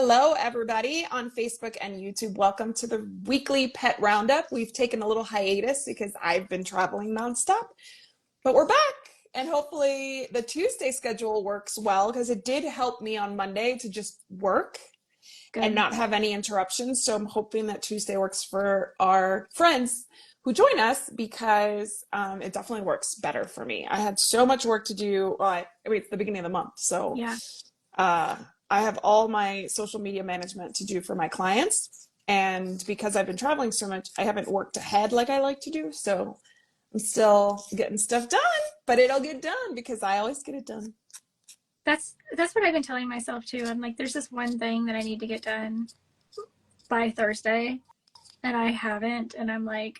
Hello, everybody on Facebook and YouTube. Welcome to the Weekly Pet Roundup. We've taken a little hiatus because I've been traveling nonstop, but we're back. And hopefully the Tuesday schedule works well because it did help me on Monday to just work and Good. not have any interruptions. So I'm hoping that Tuesday works for our friends who join us because it definitely works better for me. I had so much work to do. Well, it's the beginning of the month. So Yeah. uh, I have all my social media management to do for my clients. And because I've been traveling so much, I haven't worked ahead like I like to do. So I'm still getting stuff done, but it'll get done because I always get it done. That's what I've been telling myself too. I'm like, there's this one thing that I need to get done by Thursday, and I haven't. And I'm like,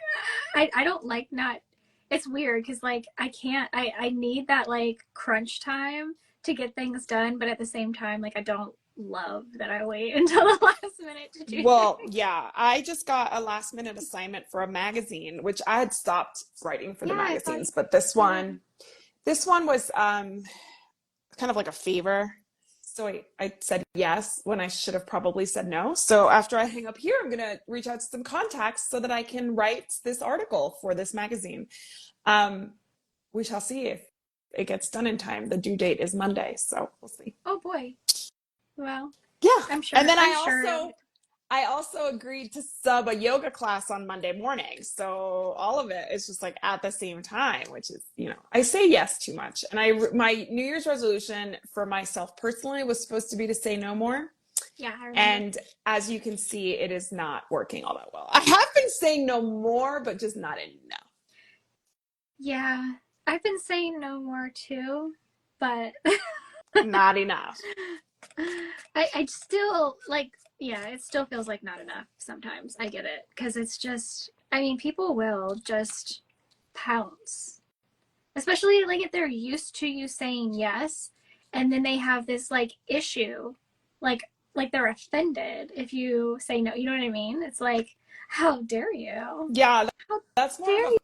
I don't like not. It's weird because like I can't. I need that like crunch time to get things done, but at the same time, like I don't love that I wait until the last minute to do Well, things. yeah, I just got a last minute assignment for a magazine, which I had stopped writing for the Yeah, I saw. magazines, but this Yeah. one was kind of like a favor. So I said yes when I should have probably said no. So after I hang up here, I'm gonna reach out to some contacts so that I can write this article for this magazine. Um, we shall see if it gets done in time. The due date is Monday, so we'll see. Oh boy. Well, Yeah. I'm And sure. then I'm sure. I also agreed to sub a yoga class on Monday morning. So all of it is just like at the same time, which is, I say yes too much. And my New Year's resolution for myself personally was supposed to be to say no more. Yeah, I remember. And as you can see, it is not working all that well. I have been saying no more, but just not enough. Yeah, I've been saying no more too, but Not enough. I still like, yeah, it still feels like not enough sometimes. I get it. Because it's just, I mean, people will just pounce, especially like if they're used to you saying yes, and then they have this like issue, like, like they're offended if you say no. You know what I mean? It's like, how dare you? Yeah, How that's more of dare a you?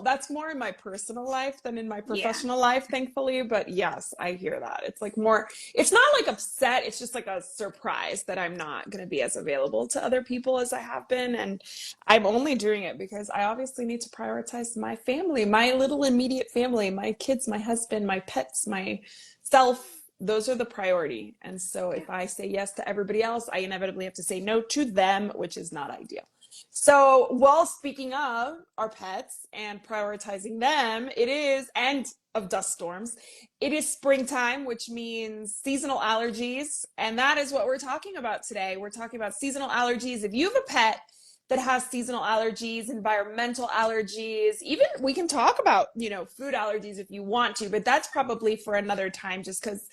that's more in my personal life than in my Yeah. professional life, thankfully. But yes, I hear that. It's like more, it's not like upset, it's just like a surprise that I'm not going to be as available to other people as I have been. And I'm only doing it because I obviously need to prioritize my family, my little immediate family, my kids, my husband, my pets, myself. Those are the priority. And so Yeah. if I say yes to everybody else, I inevitably have to say no to them, which is not ideal. So, well, speaking of our pets and prioritizing them, it is, and of dust storms, it is springtime, which means seasonal allergies. And that is what we're talking about today. We're talking about seasonal allergies. If you have a pet that has seasonal allergies, environmental allergies, even we can talk about, food allergies if you want to, but that's probably for another time just because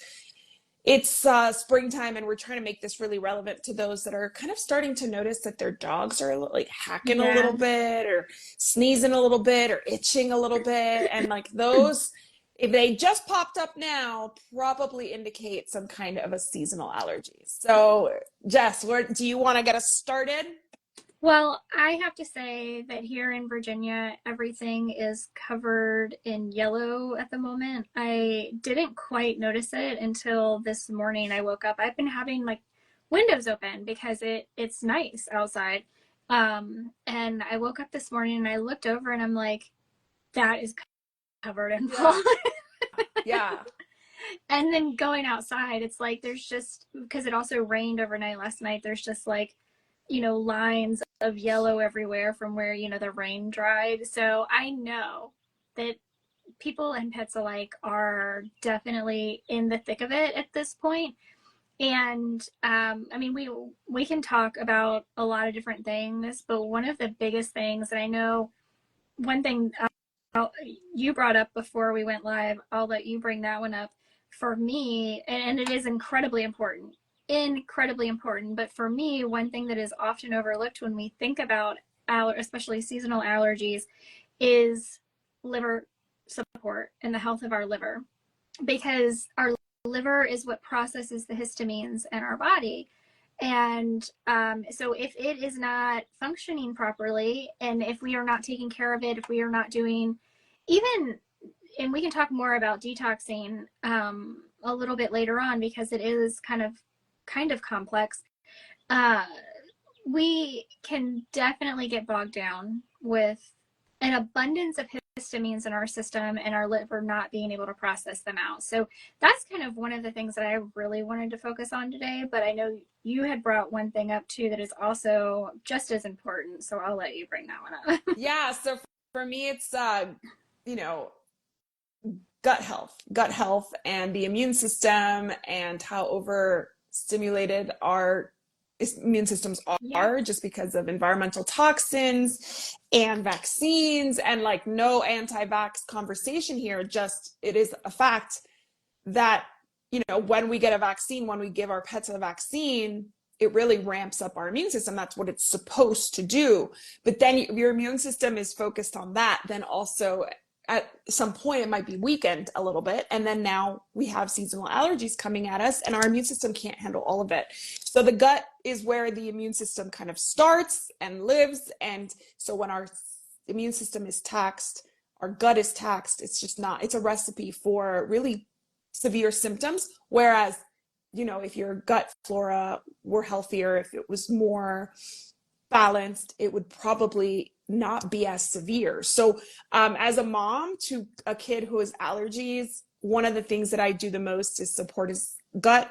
it's springtime and we're trying to make this really relevant to those that are kind of starting to notice that their dogs are like hacking a Yeah. little bit or sneezing a little bit or itching a little bit. And like those, if they just popped up now, probably indicate some kind of a seasonal allergy. So Jess, do you want to get us started? Well, I have to say that here in Virginia, everything is covered in yellow at the moment. I didn't quite notice it until this morning I woke up. I've been having like windows open because it's nice outside. And I woke up this morning and I looked over and I'm like, that is covered in Yeah. pollen. Yeah. And then going outside, it's like there's just, because it also rained overnight last night, there's just like, lines of yellow everywhere from where, the rain dried. So I know that people and pets alike are definitely in the thick of it at this point. And I mean, we can talk about a lot of different things, but one of the biggest things, and I know one thing you brought up before we went live, I'll let you bring that one up. For me, and it is incredibly important, but for me, one thing that is often overlooked when we think about especially seasonal allergies is liver support and the health of our liver, because our liver is what processes the histamines in our body. And so if it is not functioning properly, and if we are not taking care of it, if we are not doing even, and we can talk more about detoxing a little bit later on because it is kind of kind of complex. Uh, we can definitely get bogged down with an abundance of histamines in our system and our liver not being able to process them out. So that's kind of one of the things that I really wanted to focus on today. But I know you had brought one thing up too that is also just as important. So I'll let you bring that one up. Yeah, so for me, it's you know, gut health, and the immune system, and how overstimulated our immune systems Yeah. are just because of environmental toxins and vaccines, and like no anti-vax conversation here. Just it is a fact that, you know, when we get a vaccine, when we give our pets a vaccine, it really ramps up our immune system. That's what it's supposed to do. But then your immune system is focused on that. Then also at some point it might be weakened a little bit. And then now we have seasonal allergies coming at us and our immune system can't handle all of it. So the gut is where the immune system kind of starts and lives. And so when our immune system is taxed, our gut is taxed, it's just not, it's a recipe for really severe symptoms. Whereas, you know, if your gut flora were healthier, if it was more balanced, it would probably not be as severe. So as a mom to a kid who has allergies, one of the things that I do the most is support his gut.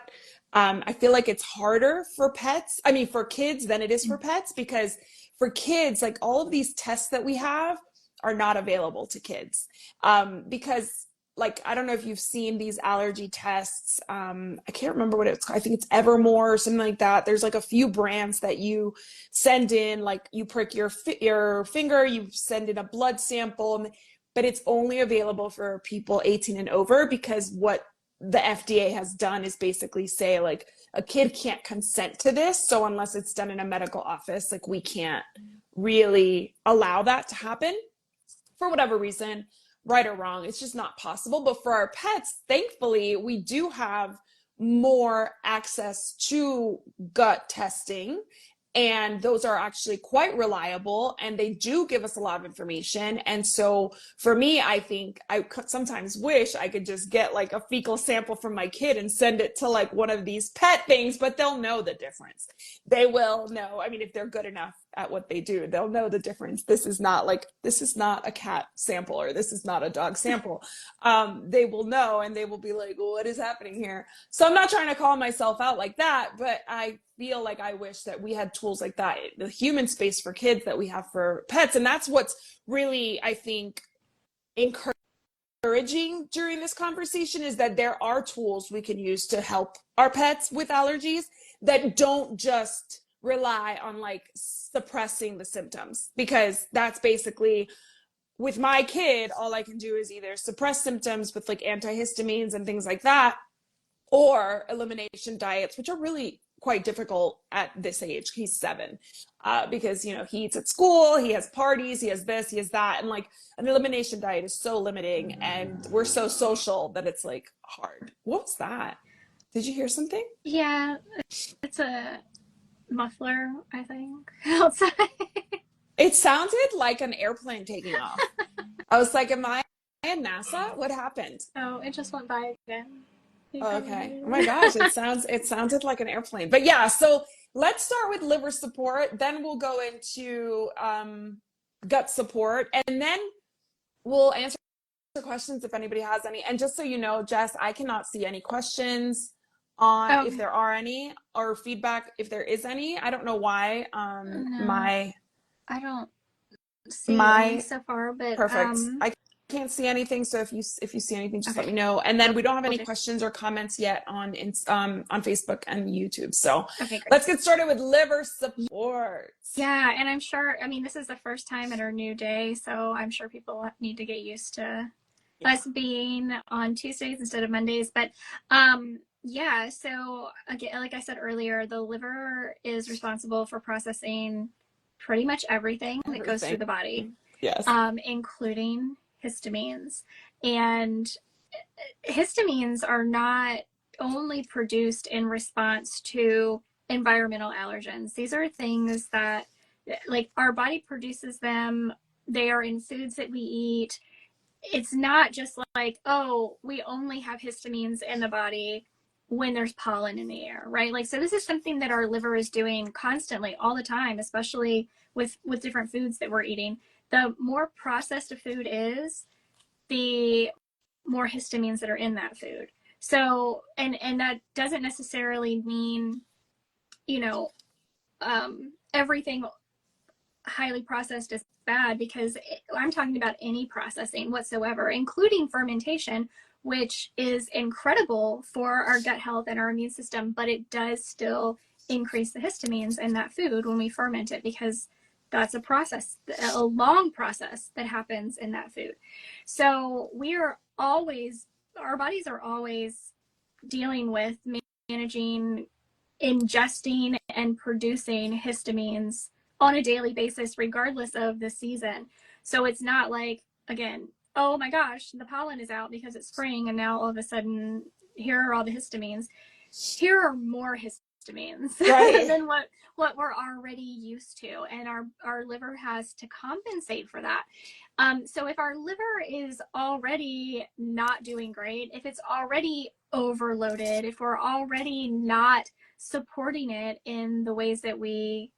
I feel like it's harder for pets, I mean, for kids than it is for pets, because for kids, like all of these tests that we have are not available to kids, because like, I don't know if you've seen these allergy tests. I can't remember what it's called. I think it's Evermore or something like that. There's like a few brands that you send in, like you prick your finger, you send in a blood sample, but it's only available for people 18 and over, because what the FDA has done is basically say like a kid can't consent to this. So unless it's done in a medical office, like we can't really allow that to happen for whatever reason, right or wrong. It's just not possible. But for our pets, thankfully, we do have more access to gut testing. And those are actually quite reliable and they do give us a lot of information. And so for me, I think I sometimes wish I could just get like a fecal sample from my kid and send it to like one of these pet things, but they'll know the difference. They will know. I mean, if they're good enough at what they do, they'll know the difference. This is not a cat sample or this is not a dog sample. They will know and they will be like, well, what is happening here? So I'm not trying to call myself out like that, but I feel like I wish that we had tools like that, the human space for kids that we have for pets. And that's what's really, I think, encouraging during this conversation, is that there are tools we can use to help our pets with allergies that don't just rely on like suppressing the symptoms, because that's basically, with my kid, all I can do is either suppress symptoms with like antihistamines and things like that, or elimination diets, which are really quite difficult at this age. He's 7, because, you know, he eats at school, he has parties, he has this, he has that. And like an elimination diet is so limiting and we're so social that it's like hard. What was that? Did you hear something? Yeah, it's a muffler, I think, outside. It sounded like an airplane taking off. I was like, am I at NASA? What happened? Oh, it just went by again. Oh, okay. Oh my gosh, it sounded like an airplane. But yeah, so let's start with liver support, then we'll go into gut support, and then we'll answer questions if anybody has any. And just so you know, Jess, I cannot see any questions on if there are any, or feedback if there is any. I don't know why. No, I don't see any so far, but perfect. I can't see anything, so if you see anything, just let me know. And then we don't have any questions or comments yet on Facebook and YouTube. So let's get started with liver support. Yeah, and I'm sure, I mean, this is the first time in our new day, so I'm sure people need to get used to us being on Tuesdays instead of Mondays. But yeah, so again, like I said earlier, the liver is responsible for processing pretty much everything that goes through the body. Yes. Including histamines. And histamines are not only produced in response to environmental allergens. These are things that, like, our body produces them. They are in foods that we eat. It's not just like, oh, we only have histamines in the body when there's pollen in the air, right? Like, so this is something that our liver is doing constantly all the time, especially with different foods that we're eating. The more processed a food is, the more histamines that are in that food. So, and that doesn't necessarily mean, you know, everything highly processed is bad, because I'm talking about any processing whatsoever, including fermentation, which is incredible for our gut health and our immune system, but it does still increase the histamines in that food when we ferment it, because that's a process, a long process that happens in that food. So we are always, our bodies are always dealing with managing, ingesting, and producing histamines on a daily basis, regardless of the season. So it's not like, again, oh my gosh, the pollen is out because it's spring, and now all of a sudden, here are all the histamines. Here are more histamines Right. than what we're already used to, and our liver has to compensate for that. So if our liver is already not doing great, if it's already overloaded, if we're already not supporting it in the ways that we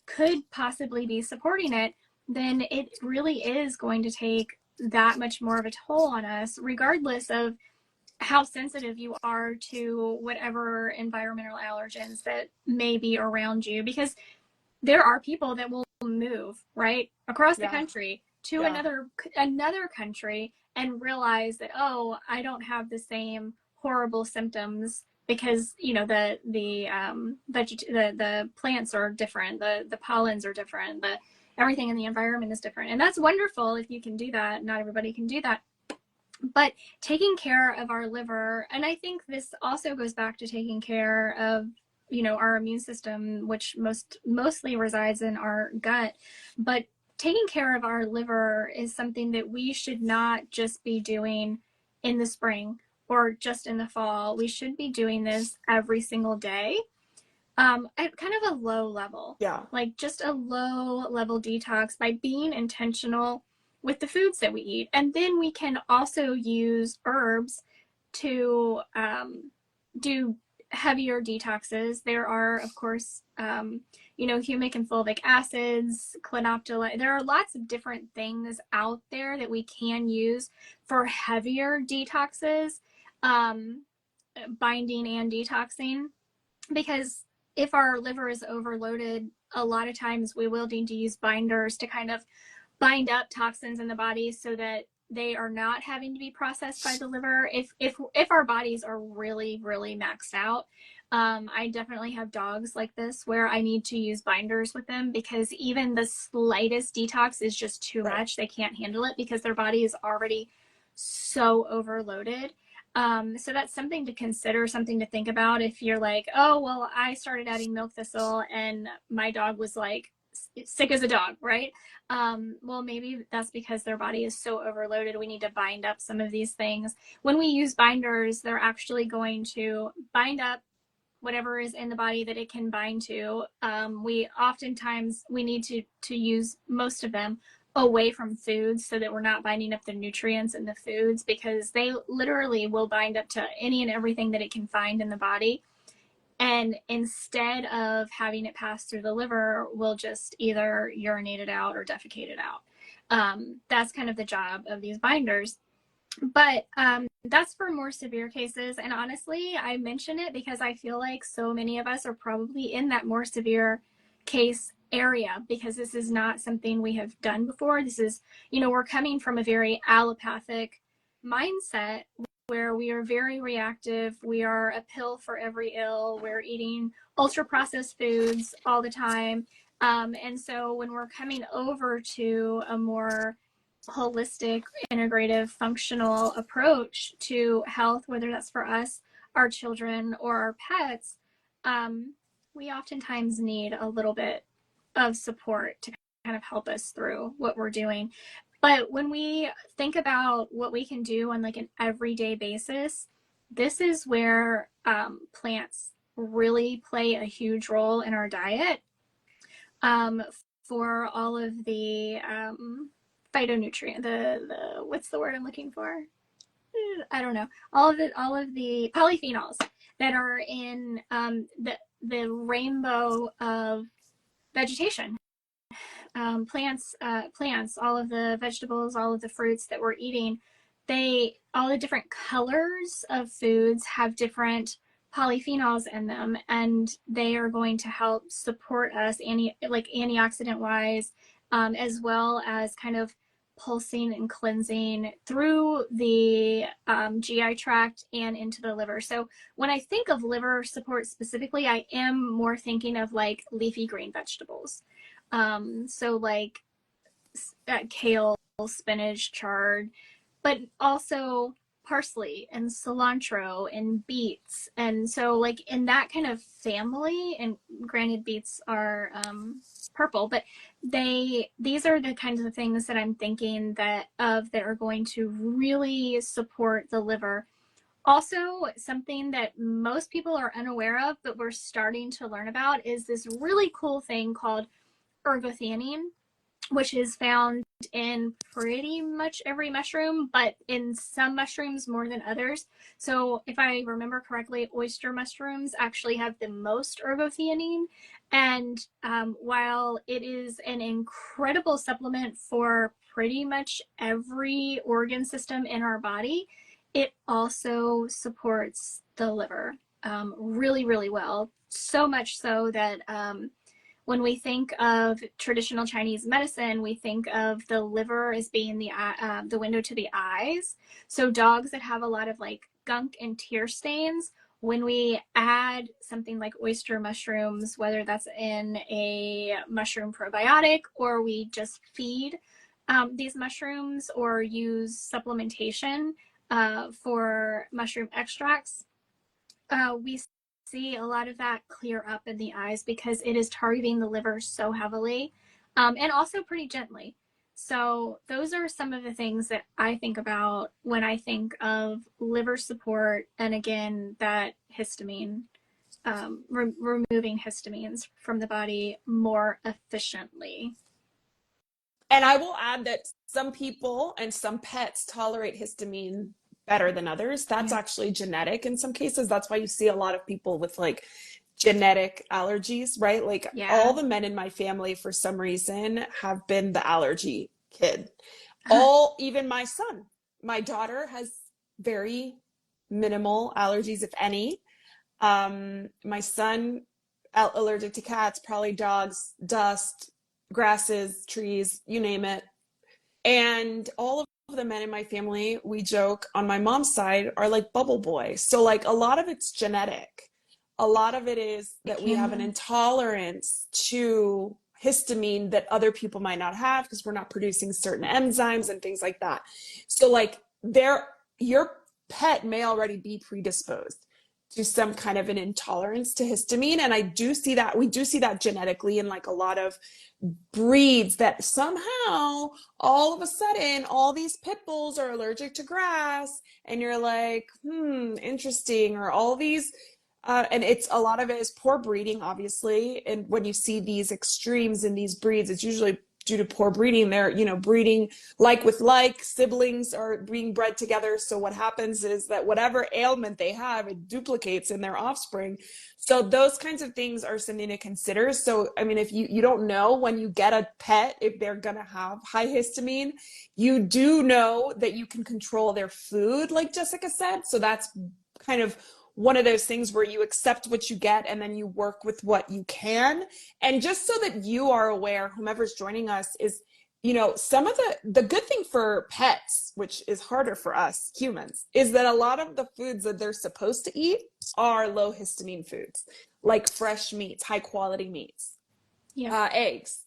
could possibly be supporting it, then it really is going to take that much more of a toll on us, regardless of how sensitive you are to whatever environmental allergens that may be around you. Because there are people that will move right across the Yeah. country to Yeah. another country and realize that, oh, I don't have the same horrible symptoms, because the plants are different, the pollens are different, the everything in the environment is different. And that's wonderful if you can do that. Not everybody can do that. But taking care of our liver, and I think this also goes back to taking care of, our immune system, which mostly resides in our gut. But taking care of our liver is something that we should not just be doing in the spring or just in the fall. We should be doing this every single day, at kind of a low level. Yeah. Like just a low level detox by being intentional with the foods that we eat. And then we can also use herbs to do heavier detoxes. There are, of course, humic and fulvic acids, clinoptilide. There are lots of different things out there that we can use for heavier detoxes, binding and detoxing. Because if our liver is overloaded, a lot of times we will need to use binders to kind of bind up toxins in the body so that they are not having to be processed by the liver. If our bodies are really, really maxed out, I definitely have dogs like this where I need to use binders with them, because even the slightest detox is just too much. They can't handle it because their body is already so overloaded. So that's something to consider, something to think about. If you're like, oh, well, I started adding milk thistle and my dog was like sick as a dog, right? Well, maybe that's because their body is so overloaded. We need to bind up some of these things. When we use binders, they're actually going to bind up whatever is in the body that it can bind to. We need to use most of them away from foods so that we're not binding up the nutrients in the foods, because they literally will bind up to any and everything that it can find in the body. And instead of having it pass through the liver, we'll just either urinate it out or defecate it out. That's kind of the job of these binders. But that's for more severe cases. And honestly, I mention it because I feel like so many of us are probably in that more severe case area, because this is not something we have done before. This is, we're coming from a very allopathic mindset where we are very reactive. We are a pill for every ill. We're eating ultra processed foods all the time. And so when we're coming over to a more holistic, integrative, functional approach to health, whether that's for us, our children, or our pets, we oftentimes need a little bit of support to kind of help us through what we're doing. But when we think about what we can do on like an everyday basis, this is where plants really play a huge role in our diet, for all of the phytonutrient, what's the word I'm looking for? I don't know. All of the polyphenols that are in the rainbow of vegetation. Plants, all of the vegetables, all of the fruits that we're eating, all the different colors of foods have different polyphenols in them, and they are going to help support us antioxidant wise, as well as kind of pulsing and cleansing through the GI tract and into the liver. So when I think of liver support specifically, I am more thinking of like leafy green vegetables. So like kale, spinach, chard, but also parsley and cilantro and beets. And so like in that kind of family, and granted beets are purple, but these are the kinds of things that I'm thinking that are going to really support the liver. Also, something that most people are unaware of, but we're starting to learn about, is this really cool thing called ergothioneine, which is found in pretty much every mushroom, but in some mushrooms more than others. So if I remember correctly, oyster mushrooms actually have the most ergothioneine. And while it is an incredible supplement for pretty much every organ system in our body, it also supports the liver really, really well. So much so that when we think of traditional Chinese medicine, we think of the liver as being the window to the eyes. So dogs that have a lot of like gunk and tear stains, when we add something like oyster mushrooms, whether that's in a mushroom probiotic or we just feed these mushrooms or use supplementation for mushroom extracts, we see a lot of that clear up in the eyes because it is targeting the liver so heavily, and also pretty gently. So those are some of the things that I think about when I think of liver support, and again, that histamine, removing histamines from the body more efficiently. And I will add that some people and some pets tolerate histamine better than others. That's Yeah. actually genetic in some cases. That's why you see a lot of people with like genetic allergies, right? Like Yeah. all the men in my family, for some reason, have been the allergy kid. All, even my son. My daughter has very minimal allergies, if any. My son, allergic to cats, probably dogs, dust, grasses, trees, you name it. And all of the men in my family, we joke on my mom's side, are like bubble boys. So like a lot of it's genetic. A lot of it is that we have an intolerance to histamine that other people might not have because we're not producing certain enzymes and things like that. So like your pet may already be predisposed to some kind of an intolerance to histamine. And I do see that, we do see that genetically in like a lot of breeds, that somehow all of a sudden all these pit bulls are allergic to grass, and you're like, interesting. Or all these and it's a lot of it is poor breeding, obviously. And when you see these extremes in these breeds, it's usually due to poor breeding. They're, breeding like with like, siblings are being bred together. So what happens is that whatever ailment they have, it duplicates in their offspring. So those kinds of things are something to consider. So, I mean, if you don't know when you get a pet, if they're going to have high histamine, you do know that you can control their food, like Jessica said. So that's kind of one of those things where you accept what you get and then you work with what you can. And just so that you are aware, whomever's joining us, is, some of the good thing for pets, which is harder for us humans, is that a lot of the foods that they're supposed to eat are low histamine foods, like fresh meats, high quality meats, eggs.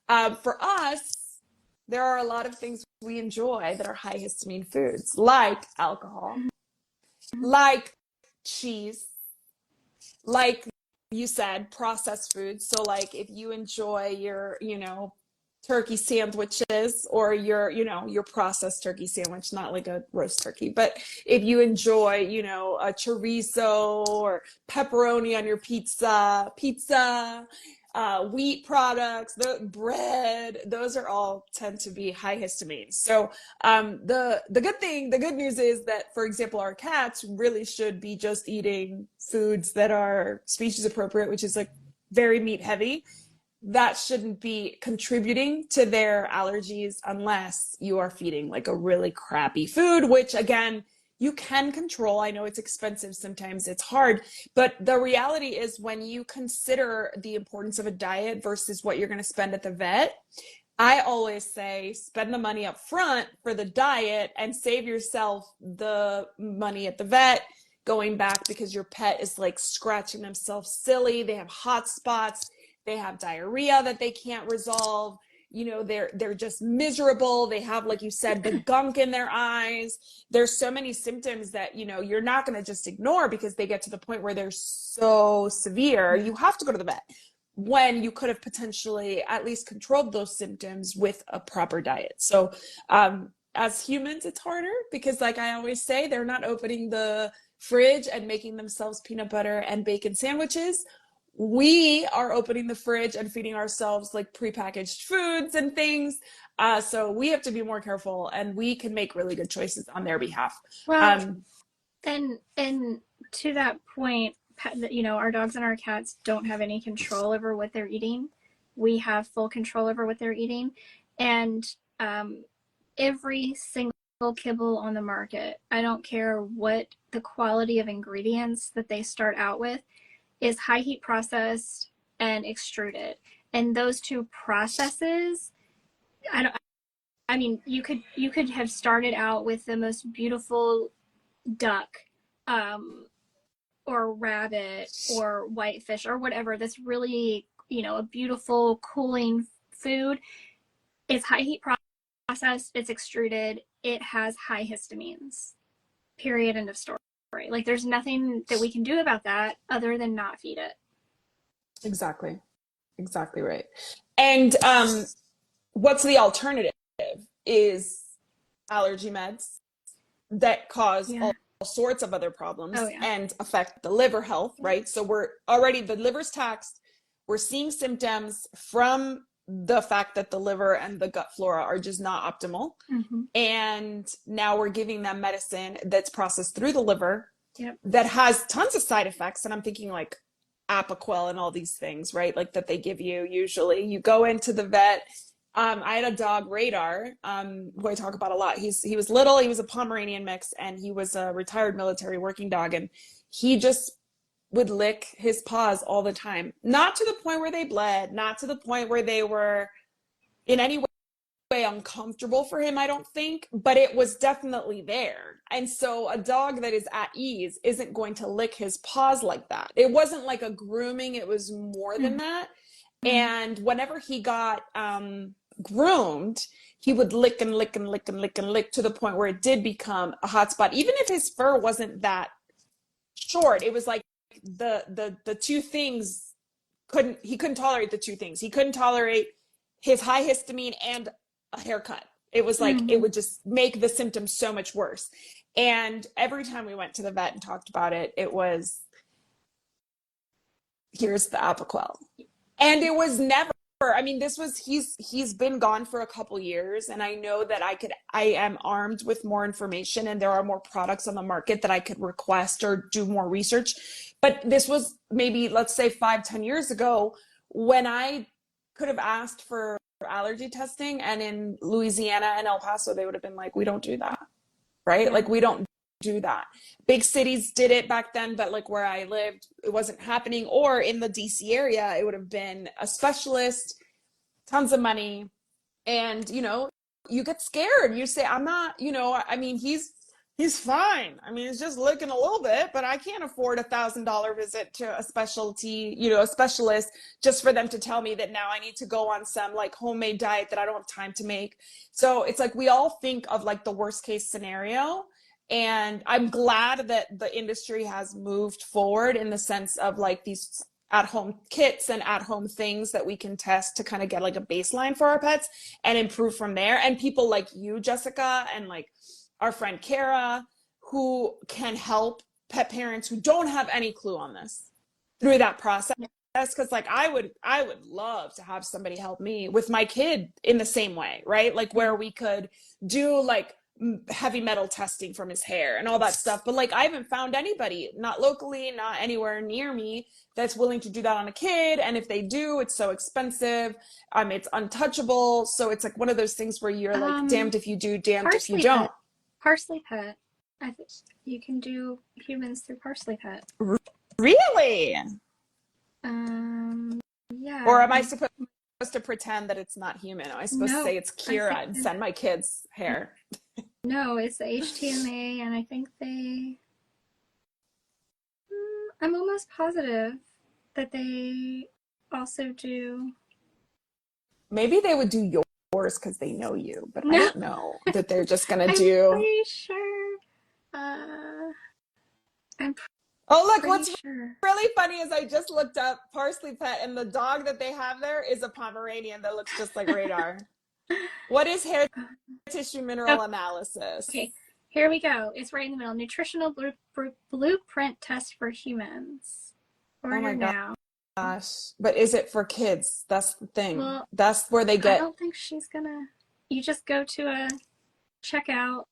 For us, there are a lot of things we enjoy that are high histamine foods, like alcohol, like cheese, like you said, processed foods. So like if you enjoy your, turkey sandwiches, or your processed turkey sandwich, not like a roast turkey, but if you enjoy, a chorizo or pepperoni on your pizza, wheat products, the bread, those are all tend to be high histamine. So the good news is that, for example, our cats really should be just eating foods that are species appropriate, which is like very meat heavy. That shouldn't be contributing to their allergies unless you are feeding like a really crappy food, which again, you can control. I know it's expensive. Sometimes it's hard, but the reality is when you consider the importance of a diet versus what you're going to spend at the vet, I always say spend the money up front for the diet and save yourself the money at the vet going back, because your pet is like scratching themselves silly. They have hot spots. They have diarrhea that they can't resolve. You know, they're just miserable. They have, like you said, the gunk in their eyes. There's so many symptoms that, you know, you're not going to just ignore because they get to the point where they're so severe. You have to go to the vet, when you could have potentially at least controlled those symptoms with a proper diet. So as humans, it's harder because, like I always say, they're not opening the fridge and making themselves peanut butter and bacon sandwiches. We are opening the fridge and feeding ourselves like prepackaged foods and things. So we have to be more careful, and we can make really good choices on their behalf. Well, and to that point, you know, our dogs and our cats don't have any control over what they're eating. We have full control over what they're eating. And every single kibble on the market, I don't care what the quality of ingredients that they start out with, is high heat processed and extruded. And those two processes, I mean, you could have started out with the most beautiful duck, or rabbit or whitefish or whatever, that's really, you know, a beautiful cooling food. It's high heat processed, it's extruded, it has high histamines. Period, end of story. Like, there's nothing that we can do about that other than not feed it. Exactly. Exactly right. And what's the alternative is allergy meds that cause all sorts of other problems and affect the liver health, right? So we're already, the liver's taxed. We're seeing symptoms from the fact that the liver and the gut flora are just not optimal. And now we're giving them medicine that's processed through the liver that has tons of side effects. And I'm thinking like Apoquel and all these things, right? Like that they give you usually. You go into the vet. I had a dog, Radar, who I talk about a lot. He was little. He was a Pomeranian mix, and he was a retired military working dog. And he just would lick his paws all the time. Not to the point where they bled, not to the point where they were in any way uncomfortable for him, I don't think, but it was definitely there. And so a dog that is at ease isn't going to lick his paws like that. It wasn't like a grooming, it was more than that. And whenever he got groomed, he would lick and lick and lick and lick and lick to the point where it did become a hot spot. Even if his fur wasn't that short, it was like the two things he couldn't tolerate the two things. He couldn't tolerate his high histamine and a haircut. It was like it would just make the symptoms so much worse. And every time we went to the vet and talked about it, it was, here's the Apoquel. And it was never, I mean, this was, he's been gone for a couple years, and I know that I am armed with more information, and there are more products on the market that I could request or do more research. But this was maybe, let's say 5-10 years ago, when I could have asked for allergy testing, and in Louisiana and El Paso, they would have been like, we don't do that, right? Like, we don't do that. Big cities did it back then, but like where I lived, it wasn't happening. Or in the DC area, it would have been a specialist, tons of money. And, you know, you get scared. You say, I'm not, you know, I mean, he's fine. I mean, he's just licking a little bit, but I can't afford $1,000 visit to a specialty, you know, a specialist, just for them to tell me that now I need to go on some like homemade diet that I don't have time to make. So it's like, we all think of like the worst case scenario. And I'm glad that the industry has moved forward in the sense of like these at-home kits and at-home things that we can test to kind of get like a baseline for our pets and improve from there. And people like you, Jessica, and like our friend Kara, who can help pet parents who don't have any clue on this through that process. because like I would love to have somebody help me with my kid in the same way, right? Like where we could do like heavy metal testing from his hair and all that stuff. But like I haven't found anybody, not locally, not anywhere near me, that's willing to do that on a kid. And if they do, it's so expensive. It's untouchable. So it's like one of those things where you're like damned if you do, damned if you Parsley don't. Pet. Parsley Pet. I think you can do humans through Parsley Pet. Really? Yeah. Or am I supposed to pretend that it's not human? Am I supposed to No, say it's Kira and send my kids hair? No, it's the HTMA, and I think they. I'm almost positive that they also do. Maybe they would do yours because they know you, but No. I don't know that they're just gonna I'm do. pretty sure. I'm Oh, look, pretty what's sure. really funny is I just looked up Parsley Pet, and the dog that they have there is a Pomeranian that looks just like Radar. What is hair tissue mineral analysis? Okay, here we go. It's right in the middle. Nutritional blueprint test for humans. Order Oh my now. gosh. But is it for kids? That's the thing. Well, That's where they I get. don't think she's gonna. You just go to a checkout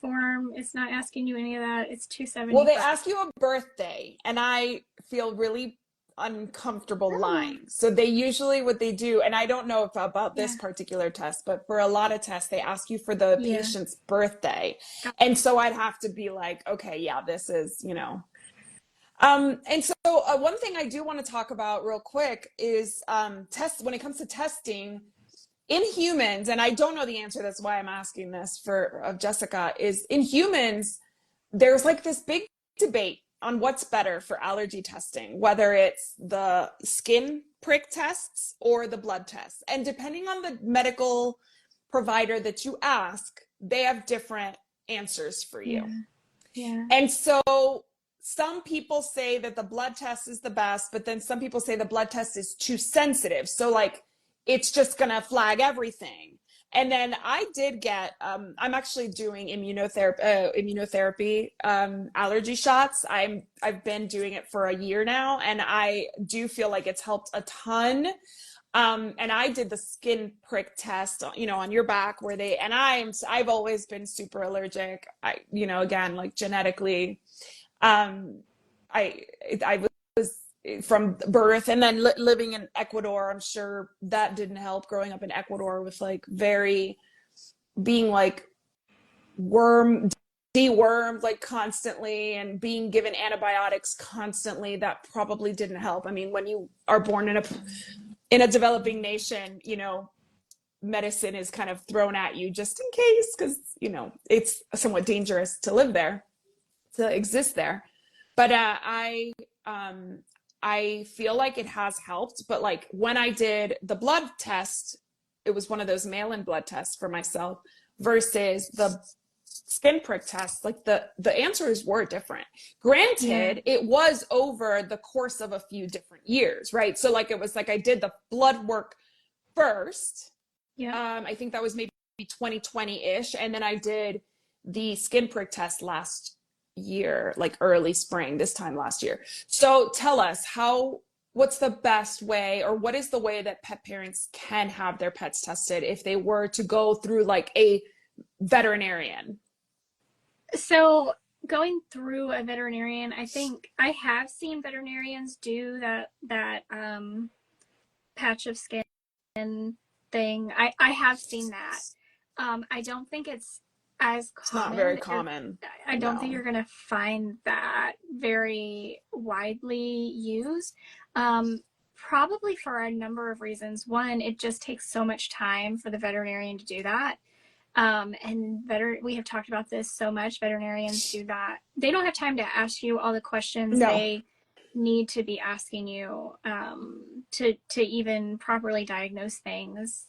form. It's not asking you any of that. It's $275. Well, they ask you a birthday, and I feel really uncomfortable lying. So they usually what they do, and I don't know if about this particular test, but for a lot of tests, they ask you for the patient's birthday. And so I'd have to be like, okay, yeah, this is, and so one thing I do want to talk about real quick is tests when it comes to testing in humans, and I don't know the answer, that's why I'm asking this of Jessica, is in humans, there's like this big debate on what's better for allergy testing, whether it's the skin prick tests or the blood tests. And depending on the medical provider that you ask, they have different answers for you. Yeah. And so some people say that the blood test is the best, but then some people say the blood test is too sensitive. So like, it's just gonna flag everything. And then I did get, I'm actually doing immunotherapy allergy shots. I've been doing it for a year now, and I do feel like it's helped a ton. And I did the skin prick test, on your back and I've always been super allergic. Again, like genetically, I was from birth, and then living in Ecuador, I'm sure that didn't help, growing up in Ecuador with like being like dewormed like constantly and being given antibiotics constantly. That probably didn't help. I mean, when you are born in a developing nation, medicine is kind of thrown at you just in case, because it's somewhat dangerous to live there, to exist there. But I feel like it has helped. But like when I did the blood test, it was one of those mail-in blood tests for myself versus the skin prick test. Like the answers were different. Granted, it was over the course of a few different years, right? So like it was like I did the blood work first. I think that was maybe 2020-ish, and then I did the skin prick test last year, like early spring, this time last year. So tell us what's the best way, or what is the way that pet parents can have their pets tested if they were to go through like a veterinarian? So going through a veterinarian, I think I have seen veterinarians do that patch of skin thing. I have seen that. I don't think it's as common. It's not very common. I don't think you're going to find that very widely used. Probably for a number of reasons. One, it just takes so much time for the veterinarian to do that. And we have talked about this so much. Veterinarians do that. They don't have time to ask you all the questions they need to be asking you to even properly diagnose things.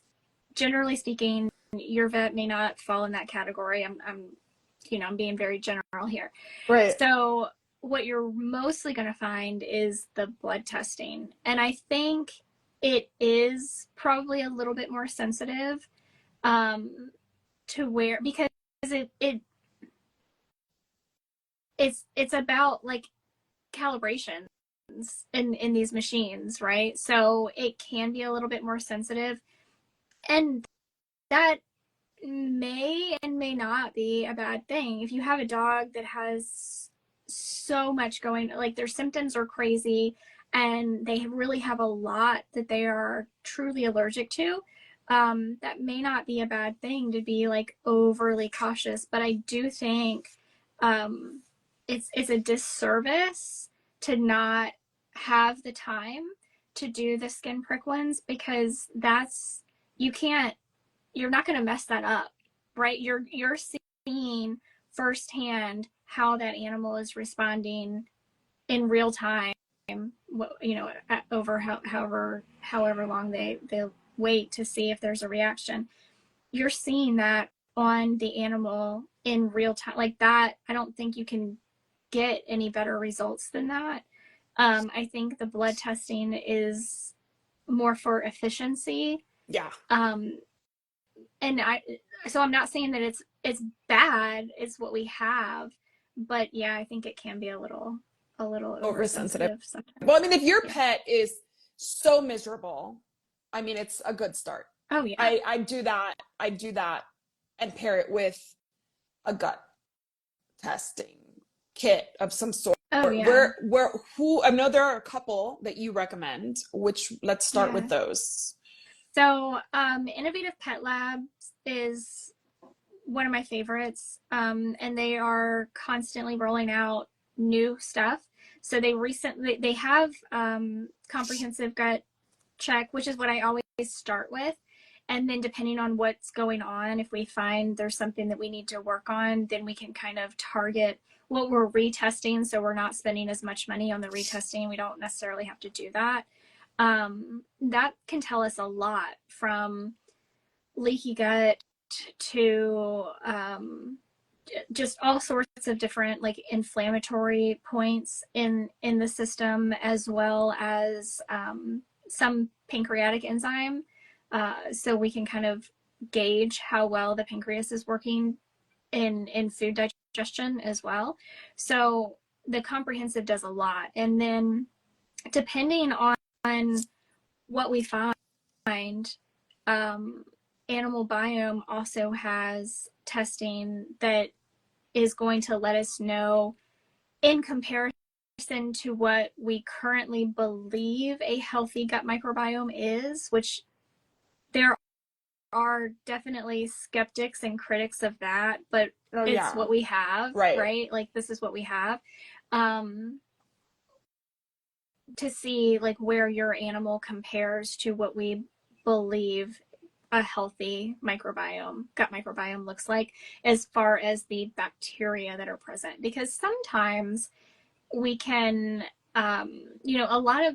Generally speaking, your vet may not fall in that category. I'm being very general here. Right. So what you're mostly going to find is the blood testing. And I think it is probably a little bit more sensitive to where, because it's about like calibration. in these machines, right? So it can be a little bit more sensitive, and that may and may not be a bad thing. If you have a dog that has so much going, like their symptoms are crazy and they really have a lot that they are truly allergic to, that may not be a bad thing to be like overly cautious. But I do think it's a disservice to not have the time to do the skin prick ones, because that's, you can't, you're not going to mess that up, right? You're seeing firsthand how that animal is responding in real time, you know, over however long they wait to see if there's a reaction. You're seeing that on the animal in real time like that. I don't think you can get any better results than that. I think the blood testing is more for efficiency. Yeah. And so I'm not saying that it's bad, it's what we have, but yeah, I think it can be a little oversensitive sometimes. Well, I mean, if your pet is so miserable, I mean, it's a good start. Oh yeah. I do that and pair it with a gut testing kit of some sort. Oh yeah. I know there are a couple that you recommend, which let's start with those. So, Innovative Pet Labs is one of my favorites, and they are constantly rolling out new stuff. So they have comprehensive gut check, which is what I always start with. And then depending on what's going on, if we find there's something that we need to work on, then we can kind of target what we're retesting. So we're not spending as much money on the retesting. We don't necessarily have to do that. That can tell us a lot, from leaky gut to just all sorts of different like inflammatory points in the system, as well as some pancreatic enzyme. So we can kind of gauge how well the pancreas is working in food digestion as well. So the comprehensive does a lot. And then depending on what we find, Animal Biome also has testing that is going to let us know, in comparison to what we currently believe a healthy gut microbiome is, which there are definitely skeptics and critics of that, but it's what we have, right? Like, this is what we have. To see like where your animal compares to what we believe a healthy gut microbiome looks like, as far as the bacteria that are present. Because sometimes we can, you know, a lot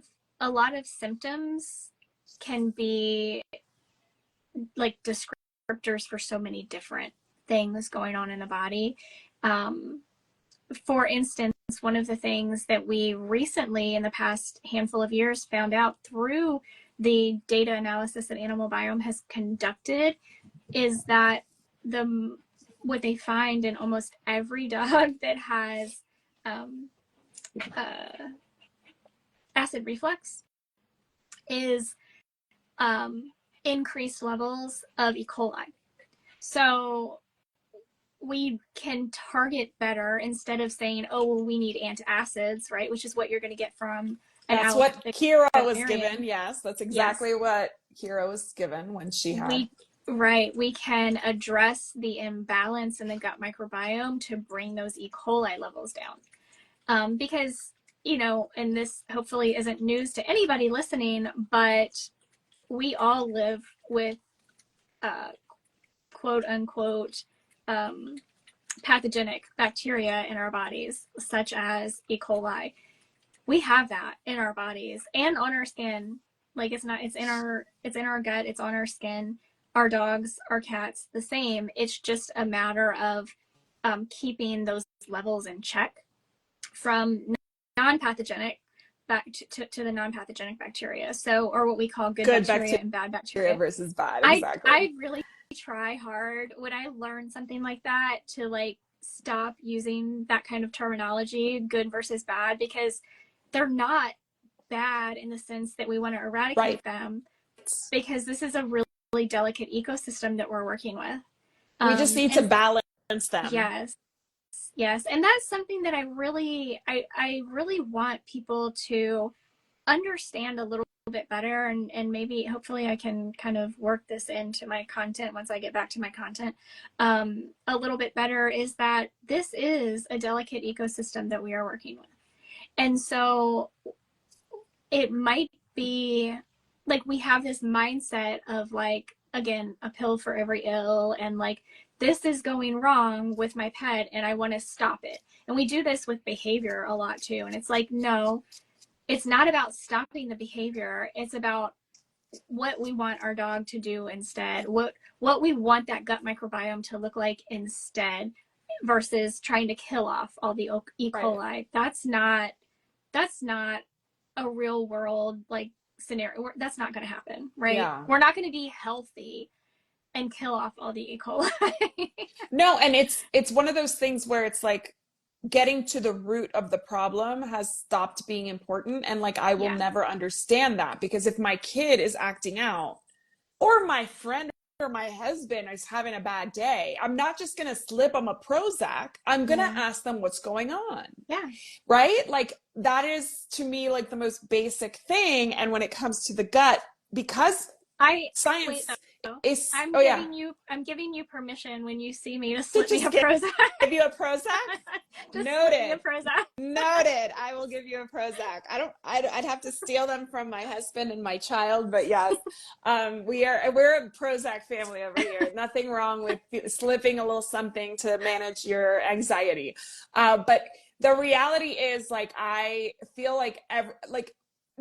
of symptoms can be like descriptors for so many different things going on in the body. For instance, one of the things that we recently, in the past handful of years, found out through the data analysis that Animal Biome has conducted is that what they find in almost every dog that has acid reflux is increased levels of E. coli. So we can target better, instead of saying, oh, well, we need antacids, right? Which is what you're going to get from an That's what Kira was given. Yes, that's exactly what Kira was given when she had. We can address the imbalance in the gut microbiome to bring those E. coli levels down. Because, you know, and this hopefully isn't news to anybody listening, but we all live with quote unquote pathogenic bacteria in our bodies, such as E. coli. We have that in our bodies and on our skin. Like, it's in our gut, it's on our skin. Our dogs, our cats, the same. It's just a matter of keeping those levels in check, from non-pathogenic back to the non-pathogenic bacteria. So, or what we call good bacteria and bad bacteria versus bad. Exactly. I really try hard when I learn something like that to like stop using that kind of terminology, good versus bad, because they're not bad in the sense that we want to eradicate Right. them, because this is a really, really delicate ecosystem that we're working with. We just need to And balance them. yes, yes. And that's something that I really want people to understand a little bit better, and maybe hopefully I can kind of work this into my content once I get back to my content a little bit better, is that this is a delicate ecosystem that we are working with. And so it might be like we have this mindset of like, again, a pill for every ill, and like, this is going wrong with my pet and I want to stop it. And we do this with behavior a lot too. And it's like, no, it's not about stopping the behavior. It's about what we want our dog to do instead, what we want that gut microbiome to look like instead, versus trying to kill off all the E. coli. Right. That's not a real world like scenario. That's not going to happen, right? Yeah. We're not going to be healthy and kill off all the E. coli. No, and it's one of those things where it's like getting to the root of the problem has stopped being important. And like, I will never understand that, because if my kid is acting out, or my friend or my husband is having a bad day, I'm not just going to slip them a Prozac. I'm going to ask them what's going on. Yeah. Right? Like, that is to me like the most basic thing. And when it comes to the gut, because science is, I'm giving you permission when you see me to slip me a Prozac. Give you a Prozac? Noted. A Prozac. Noted. I will give you a Prozac. I'd have to steal them from my husband and my child, but yes, we're a Prozac family over here. Nothing wrong with slipping a little something to manage your anxiety. But the reality is, like, I feel like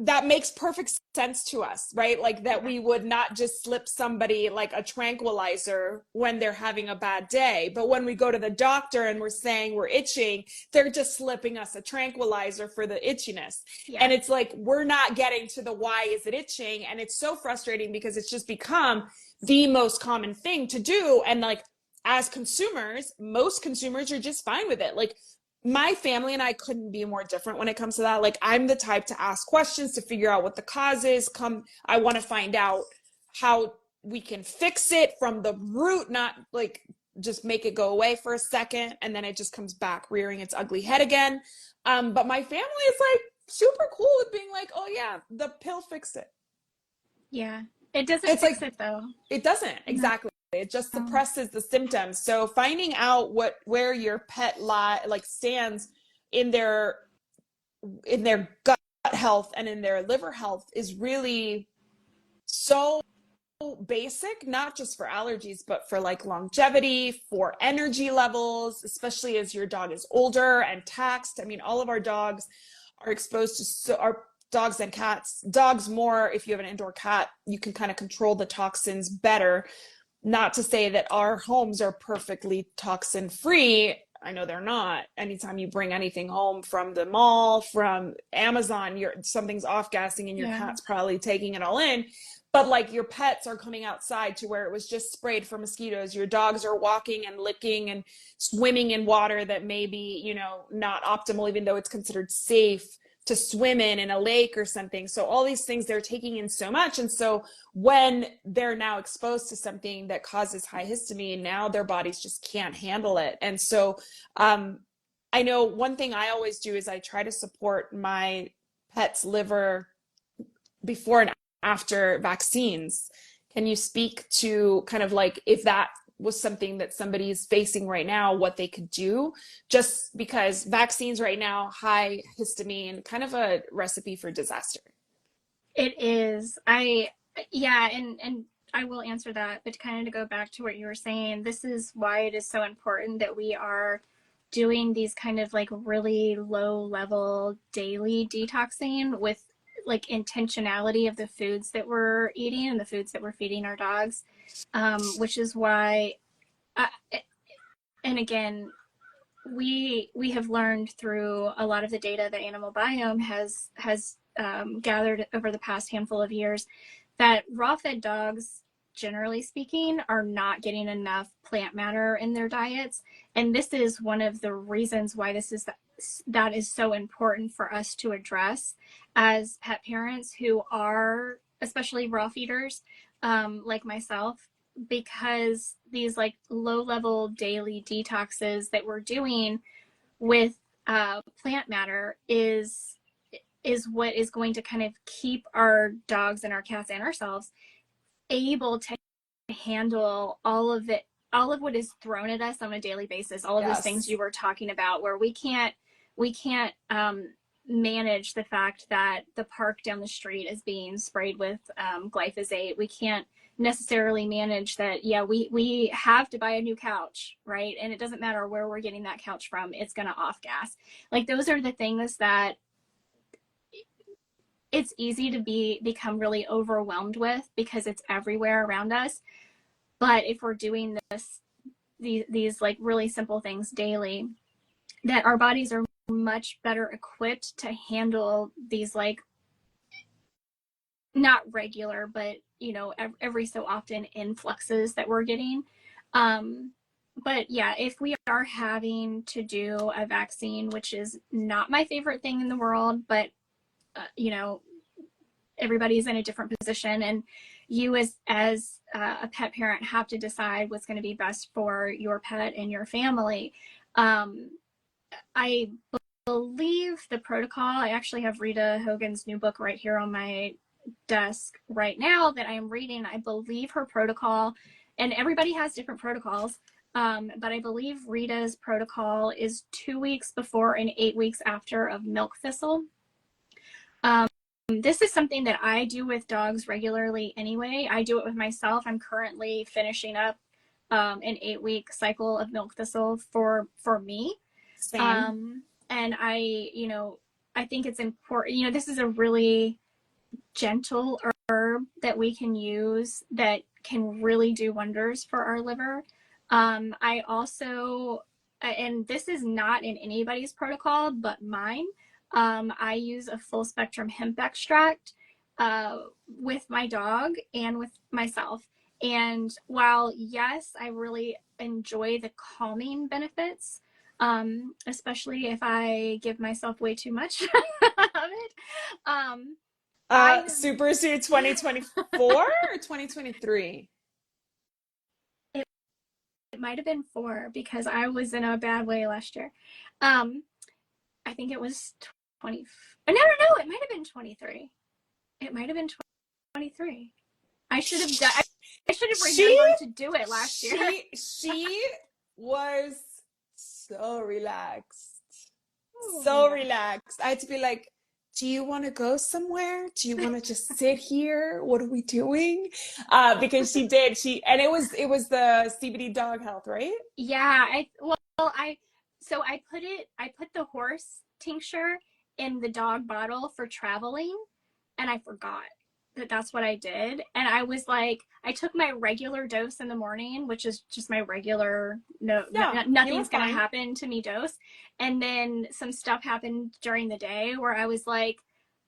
that makes perfect sense to us, right? Like, that we would not just slip somebody like a tranquilizer when they're having a bad day. But when we go to the doctor and we're saying we're itching, they're just slipping us a tranquilizer for the itchiness. Yeah. And it's like, we're not getting to the why is it itching. And it's so frustrating because it's just become the most common thing to do. And like, as consumers, most consumers are just fine with it. Like, my family and I couldn't be more different when it comes to that. Like, I'm the type to ask questions to figure out what the cause is. I want to find out how we can fix it from the root, not like just make it go away for a second and then it just comes back rearing its ugly head again. But my family is like super cool with being like, oh yeah, the pill fixed it. Yeah. It doesn't fix it though. It doesn't. Exactly. It just suppresses the symptoms. So finding out where your pet stands in their gut health and in their liver health is really so basic, not just for allergies, but for like longevity, for energy levels, especially as your dog is older and taxed. I mean, all of our dogs are exposed to our dogs and cats. Dogs more, if you have an indoor cat, you can kind of control the toxins better. Not to say that our homes are perfectly toxin free. I know they're not. Anytime you bring anything home from the mall, from Amazon, something's off gassing and your cat's probably taking it all in. But like, your pets are coming outside to where it was just sprayed for mosquitoes. Your dogs are walking and licking and swimming in water that may be, not optimal, even though it's considered safe to swim in a lake or something. So all these things, they're taking in so much. And so when they're now exposed to something that causes high histamine, now their bodies just can't handle it. And so I know one thing I always do is I try to support my pet's liver before and after vaccines. Can you speak to kind of like, if that was something that somebody's facing right now, what they could do? Just because vaccines right now, high histamine, kind of a recipe for disaster. It is. And I will answer that, but kind of to go back to what you were saying, this is why it is so important that we are doing these kind of like really low level daily detoxing with like intentionality of the foods that we're eating and the foods that we're feeding our dogs, which is why, and again, we have learned through a lot of the data that Animal Biome has gathered over the past handful of years that raw fed dogs, generally speaking, are not getting enough plant matter in their diets. And this is one of the reasons why this is that is so important for us to address as pet parents who are especially raw feeders, like myself, because these like low level daily detoxes that we're doing with plant matter is what is going to kind of keep our dogs and our cats and ourselves able to handle all of it, all of what is thrown at us on a daily basis, all of those things you were talking about, where we can't manage the fact that the park down the street is being sprayed with glyphosate. We can't necessarily manage that. Yeah, we have to buy a new couch, right? And it doesn't matter where we're getting that couch from, it's going to off gas. Like those are the things that it's easy to become really overwhelmed with because it's everywhere around us. But if we're doing these like really simple things daily, that our bodies are much better equipped to handle these like not regular, but you know, every so often influxes that we're getting. But yeah, if we are having to do a vaccine, which is not my favorite thing in the world, but you know, everybody's in a different position, and you as a pet parent have to decide what's going to be best for your pet and your family. I believe the protocol, I actually have Rita Hogan's new book right here on my desk right now that I am reading. I believe her protocol, and everybody has different protocols, but I believe Rita's protocol is 2 weeks before and 8 weeks after of milk thistle. This is something that I do with dogs regularly anyway. I do it with myself. I'm currently finishing up an 8-week cycle of milk thistle for me. Same. And I think it's important, this is a really gentle herb that we can use that can really do wonders for our liver. I also, and this is not in anybody's protocol but mine, I use a full spectrum hemp extract with my dog and with myself. And while, yes, I really enjoy the calming benefits, especially if I give myself way too much of it. Super Zoo 2024 or 2023? It might have been 4 because I was in a bad way last year. I think it was 20. No, it might have been 23. It might have been 23. I should have done. I should have remembered to do it last year. She was so relaxed. Oh, so yeah. relaxed. I had to be like, do you want to go somewhere? Do you want to just sit here? What are we doing? Because she did. And it was the CBD dog health, right? Yeah. I put the horse tincture in the dog bottle for traveling, and I forgot that that's what I did. And I was like, I took my regular dose in the morning, which is just my regular, nothing's going to happen to me dose. And then some stuff happened during the day where I was like,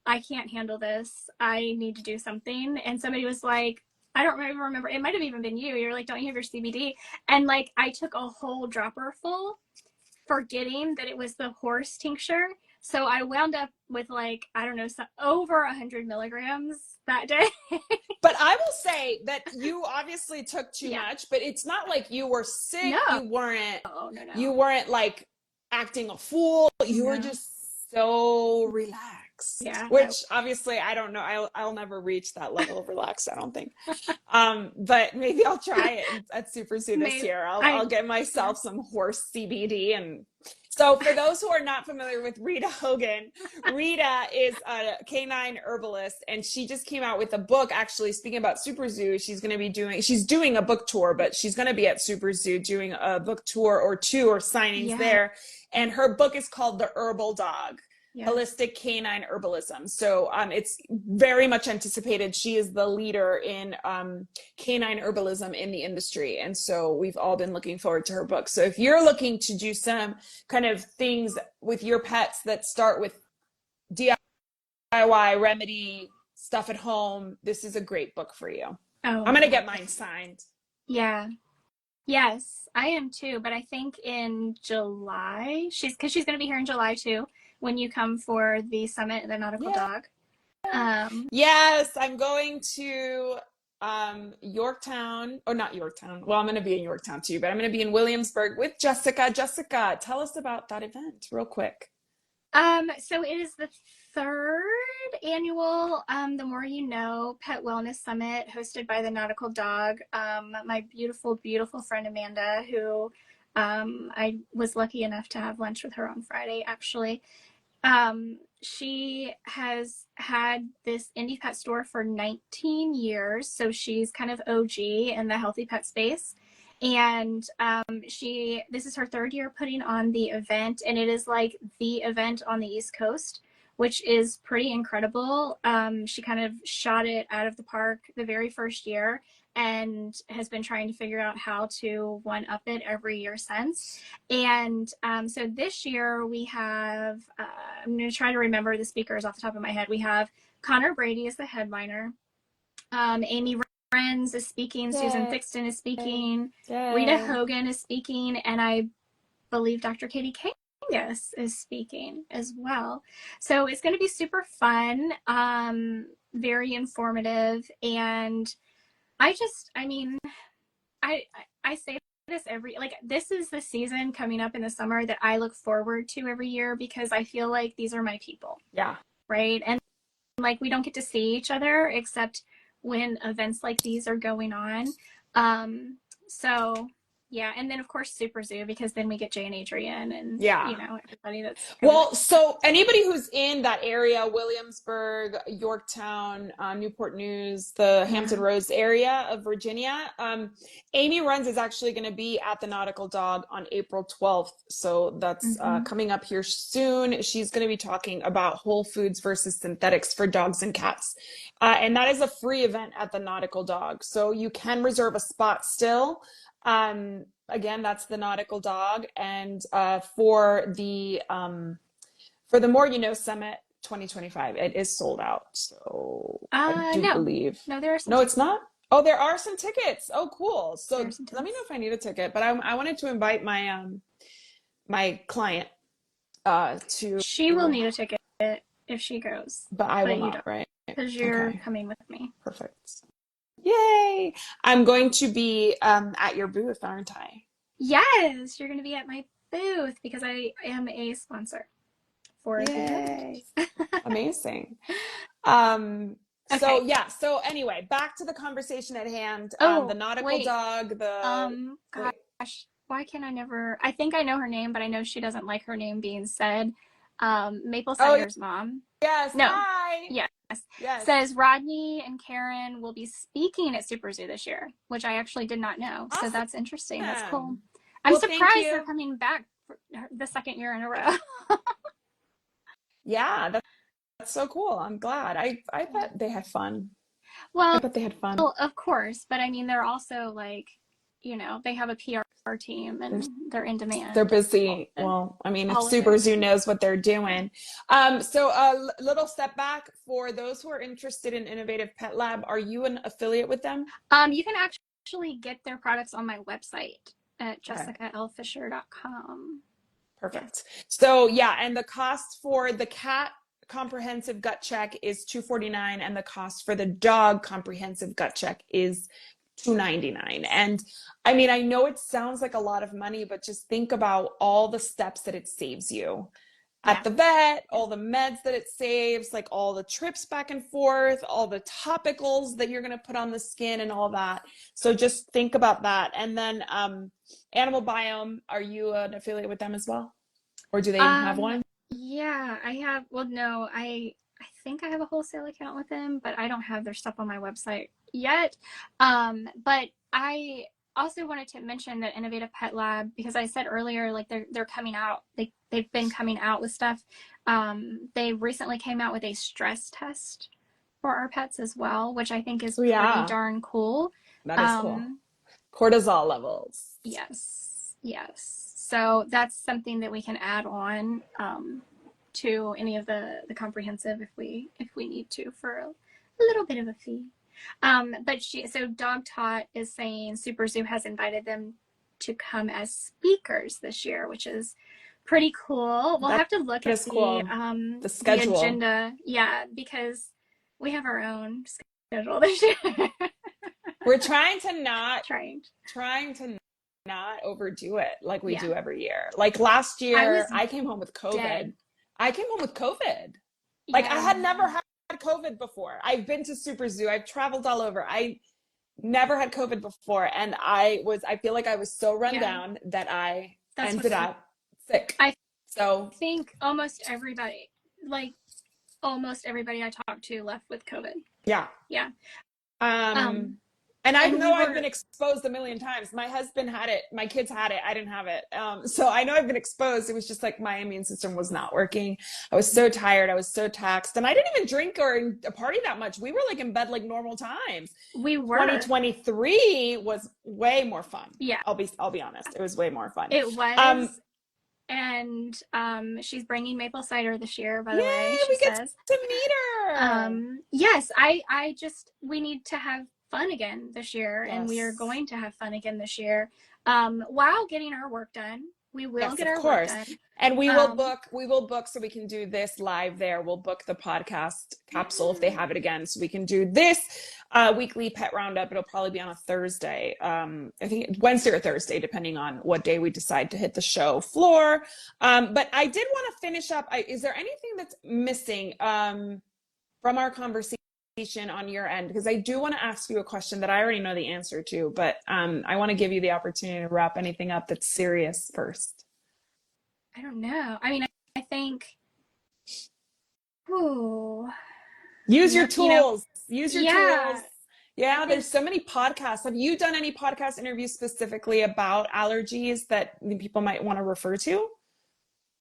I can't handle this. I need to do something. And somebody was like, I don't remember. It might have even been you. You're like, don't you have your CBD? And like, I took a whole dropper full, forgetting that it was the horse tincture. So I wound up with like, I don't know, over 100 milligrams that day. But I will say that you obviously took too much, but it's not like you were sick. No. You weren't, no. You weren't like acting a fool. You were just so relaxed. Yeah. Which obviously I don't know. I'll never reach that level of relaxed, I don't think. But maybe I'll try it at Super Zoo this year. I'll get myself some horse CBD. And so for those who are not familiar with Rita Hogan, Rita is a canine herbalist, and she just came out with a book. Actually, speaking about Super Zoo, she's doing a book tour, but she's going to be at Super Zoo doing a book tour or 2 or signings there. And her book is called The Herbal Dog. Holistic canine herbalism. So it's very much anticipated. She is the leader in canine herbalism in the industry. And so we've all been looking forward to her book. So if you're looking to do some kind of things with your pets that start with DIY remedy stuff at home, this is a great book for you. I'm going to get mine signed. Yeah. Yes, I am too. But I think in July, because she's going to be here in July too, when you come for the summit, the nautical Yeah. dog. Um, Yes, I'm going to Yorktown, or not Yorktown. Well, I'm going to be in Yorktown too, but I'm going to be in Williamsburg with Jessica. Jessica, tell us about that event real quick. so it is the third annual The More You Know Pet Wellness Summit hosted by the Nautical Dog. My beautiful, beautiful friend Amanda, who I was lucky enough to have lunch with her on Friday, actually. She has had this indie pet store for 19 years, so she's kind of OG in the healthy pet space. And this is her third year putting on the event, and it is like the event on the East Coast, which is pretty incredible. She kind of shot it out of the park the very first year and has been trying to figure out how to one up it every year since. And so this year we have, I'm going to try to remember the speakers off the top of my head. We have Connor Brady as the headliner. Amy Renz is speaking. Susan Yay. Thixton is speaking. Rita Yay. Hogan is speaking. And I believe Dr. Katie Kangas is speaking as well. So it's going to be super fun, very informative. And I mean, I say this this is the season coming up in the summer that I look forward to every year because I feel like these are my people, Yeah. right? And like we don't get to see each other except when events like these are going on. So yeah, and then of course Super Zoo, because then we get Jay and Adrian and Yeah. everybody that's Well, so anybody who's in that area, Williamsburg, Yorktown, Newport News, the Hampton Roads area of Virginia, Amy Runs is actually going to be at the Nautical Dog on April 12th. So that's coming up here soon. She's going to be talking about whole foods versus synthetics for dogs and cats. And that is a free event at the Nautical Dog. So you can reserve a spot still. Again, that's the Nautical Dog. And for the More You Know Summit 2025, it is sold out. So I do believe. No, there are some No, tickets. it's not. Oh, there are some tickets. Oh, cool. So let me know tickets. if I need a ticket. But I wanted to invite my my client to. She will need a ticket if she goes, But I will you not, don't, right? because you're Okay. coming with me. Perfect. Yay! I'm going to be at your booth, aren't I? Yes, you're going to be at my booth because I am a sponsor for the Yay! event. Amazing. Okay. So yeah, so anyway, back to the conversation at hand. The Oh, Nautical wait. Dog, wait. Gosh, why can I never? I think I know her name, but I know she doesn't like her name being said. Maple Oh, Cider's mom. yes, No. hi. Yes. Yes. Says Rodney and Karen will be speaking at Super Zoo this year, which I actually did not know. So Awesome. that's interesting. That's cool. I'm Well, thank surprised they're you. coming back for the second year in a row. Yeah, that's so cool. I'm glad. I bet they had fun. I Well, bet they had fun. of course, but I mean, they're also like, they have a PR team They're and they're in they're demand busy. and Well, I mean, if all of their Super Zoo knows what they're doing. So a little step back for those who are interested in Innovative Pet Lab. Are you an affiliate with them? You can actually get their products on my website at Okay. jessicalfisher.com. Perfect. So yeah, and the cost for the cat comprehensive gut check is $249, and the cost for the dog comprehensive gut check is $299. And I mean, I know it sounds like a lot of money, but just think about all the steps that it saves you at the vet, all the meds that it saves, like all the trips back and forth, all the topicals that you're going to put on the skin and all that. So just think about that. And then Animal Biome, are you an affiliate with them as well? Or do they even have one? Yeah, I have. Well, no, I think I have a wholesale account with them, but I don't have their stuff on my website yet. But I also wanted to mention that Innovative Pet Lab, because I said earlier, like they're coming out. They've been coming out with stuff. They recently came out with a stress test for our pets as well, which I think is pretty darn cool. That is cool. Cortisol levels. Yes. So that's something that we can add on to any of the comprehensive if we need to for a little bit of a fee. But Dog Tot is saying Super Zoo has invited them to come as speakers this year, which is pretty cool. We'll have to look at the the schedule. agenda. Yeah, because we have our own schedule this year. We're trying to not overdo it like we do every year. Like last year, I came home with COVID. Dead. I came home with COVID. Like I had never had COVID before. I've been to Super Zoo. I've traveled all over. I never had COVID before. And I feel like I was so run down that I ended up sick. I think almost everybody I talked to left with COVID. Yeah. Yeah. And I know I've been exposed a million times. My husband had it. My kids had it. I didn't have it. So I know I've been exposed. It was just like my immune system was not working. I was so tired. I was so taxed. And I didn't even drink or party that much. We were like in bed like normal times. We were. 2023 was way more fun. Yeah. I'll be honest. It was way more fun. It was. And she's bringing maple cider this year, by the way. We get to meet her. Yes, we need to have fun again this year, and we are going to have fun again this year while getting our work done. We will get our work done. And we will book so we can do this live there. We'll book the podcast capsule if they have it again, so we can do this weekly pet roundup. It'll probably be on a Thursday. I think Wednesday or Thursday, depending on what day we decide to hit the show floor. But I did want to finish up. Is there anything that's missing from our conversation on your end? Because I do want to ask you a question that I already know the answer to, but I want to give you the opportunity to wrap anything up that's serious first. I don't know. I mean, I think use your tools. Use your tools. Yeah, there's so many podcasts. Have you done any podcast interviews specifically about allergies that people might want to refer to?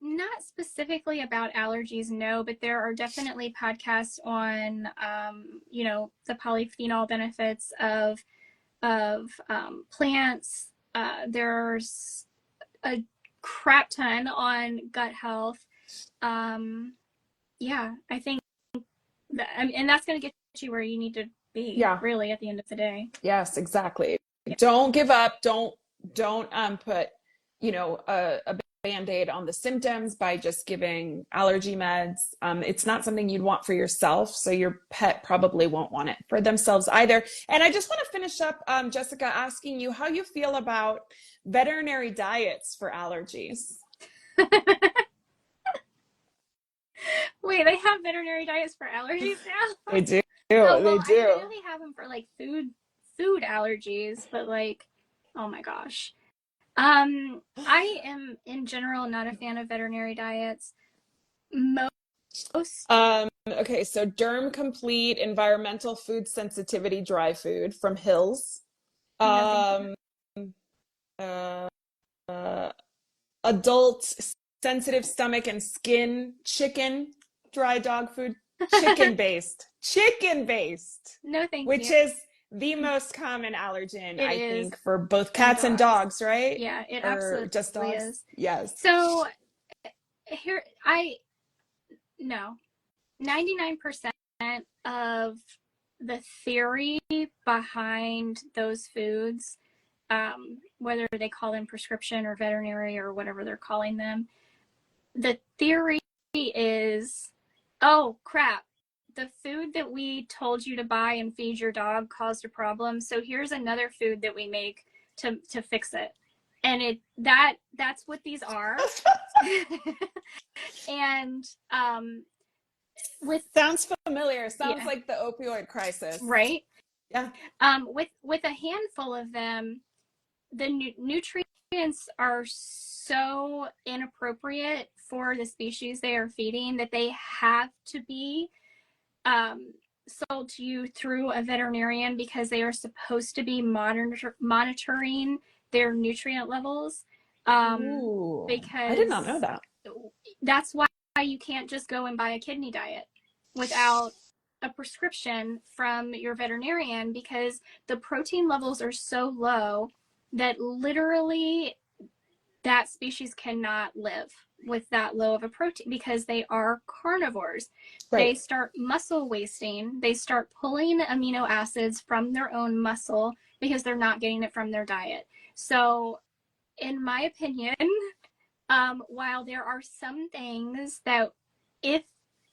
Not specifically about allergies, no, but there are definitely podcasts on, the polyphenol benefits of plants. There's a crap ton on gut health. I think that, and that's going to get you where you need to be, really, at the end of the day. Yes, exactly. Yeah. Don't give up. Don't put, a Band-Aid on the symptoms by just giving allergy meds. It's not something you'd want for yourself, so your pet probably won't want it for themselves either. And I just want to finish up, Jessica, asking you how you feel about veterinary diets for allergies. Wait, they have veterinary diets for allergies now? They do. They do. I really have them for like food allergies, but like, oh my gosh. I am in general not a fan of veterinary diets. Okay, so Derm Complete Environmental Food Sensitivity Dry Food from Hills. Adult Sensitive Stomach and Skin Chicken Dry Dog Food. Chicken based. No, thank you. Which is the most common allergen, I think, for both cats and dogs, right? Yeah, it absolutely just dogs? is. Yes. So here, 99% of the theory behind those foods, whether they call them prescription or veterinary or whatever they're calling them, the theory is, oh crap, the food that we told you to buy and feed your dog caused a problem, so here's another food that we make to fix it. And that's what these are. And sounds familiar. Sounds like the opioid crisis, right? Yeah. With a handful of them, the nutrients are so inappropriate for the species they are feeding that they have to be sold to you through a veterinarian, because they are supposed to be monitoring their nutrient levels. Because I did not know that. That's why you can't just go and buy a kidney diet without a prescription from your veterinarian, because the protein levels are so low that literally that species cannot live with that low of a protein, because they are carnivores. Right. They start muscle wasting. They start pulling amino acids from their own muscle because they're not getting it from their diet. So in my opinion, while there are some things that if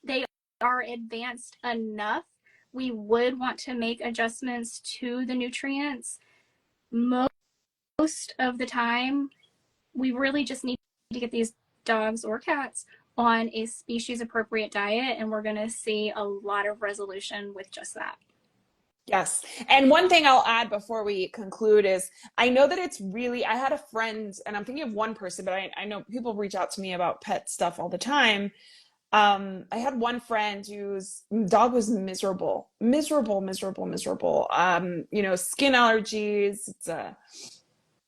they are advanced enough, we would want to make adjustments to the nutrients. Most of the time, we really just need to get these dogs or cats on a species appropriate diet, and we're going to see a lot of resolution with just that. Yes. And one thing I'll add before we conclude is I know that it's really, I had a friend, and I'm thinking of one person, but I know people reach out to me about pet stuff all the time. I had one friend whose dog was miserable, miserable, miserable, miserable. Skin allergies.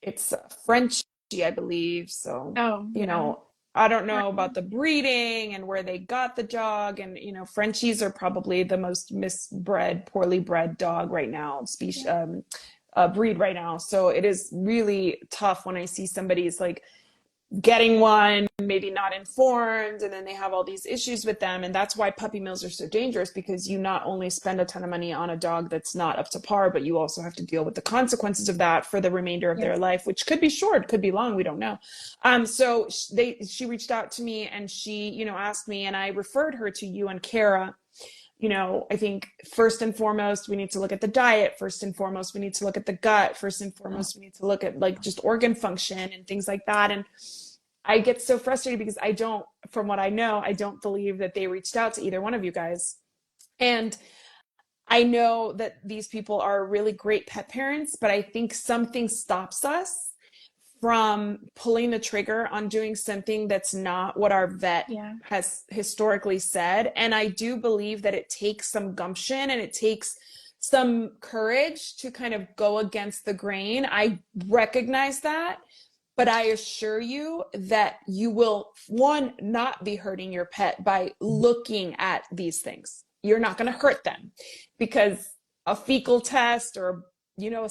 It's a Frenchie, I believe. So, Oh, yeah. I don't know about the breeding and where they got the dog. And, Frenchies are probably the most misbred, poorly bred dog right now, species, breed right now. So it is really tough when I see somebody's like getting one, maybe not informed, and then they have all these issues with them. And that's why puppy mills are so dangerous, because you not only spend a ton of money on a dog that's not up to par, but you also have to deal with the consequences of that for the remainder of their life, which could be short, could be long, we don't know. So she reached out to me, and she, asked me, and I referred her to you and Kara. I think first and foremost, we need to look at the diet. First and foremost, we need to look at the gut. First and foremost, we need to look at like just organ function and things like that. And I get so frustrated because from what I know, I don't believe that they reached out to either one of you guys. And I know that these people are really great pet parents, but I think something stops us from pulling the trigger on doing something that's not what our vet has historically said. And I do believe that it takes some gumption and it takes some courage to kind of go against the grain. I recognize that, but I assure you that you will, one, not be hurting your pet by looking at these things. You're not going to hurt them because a fecal test or, a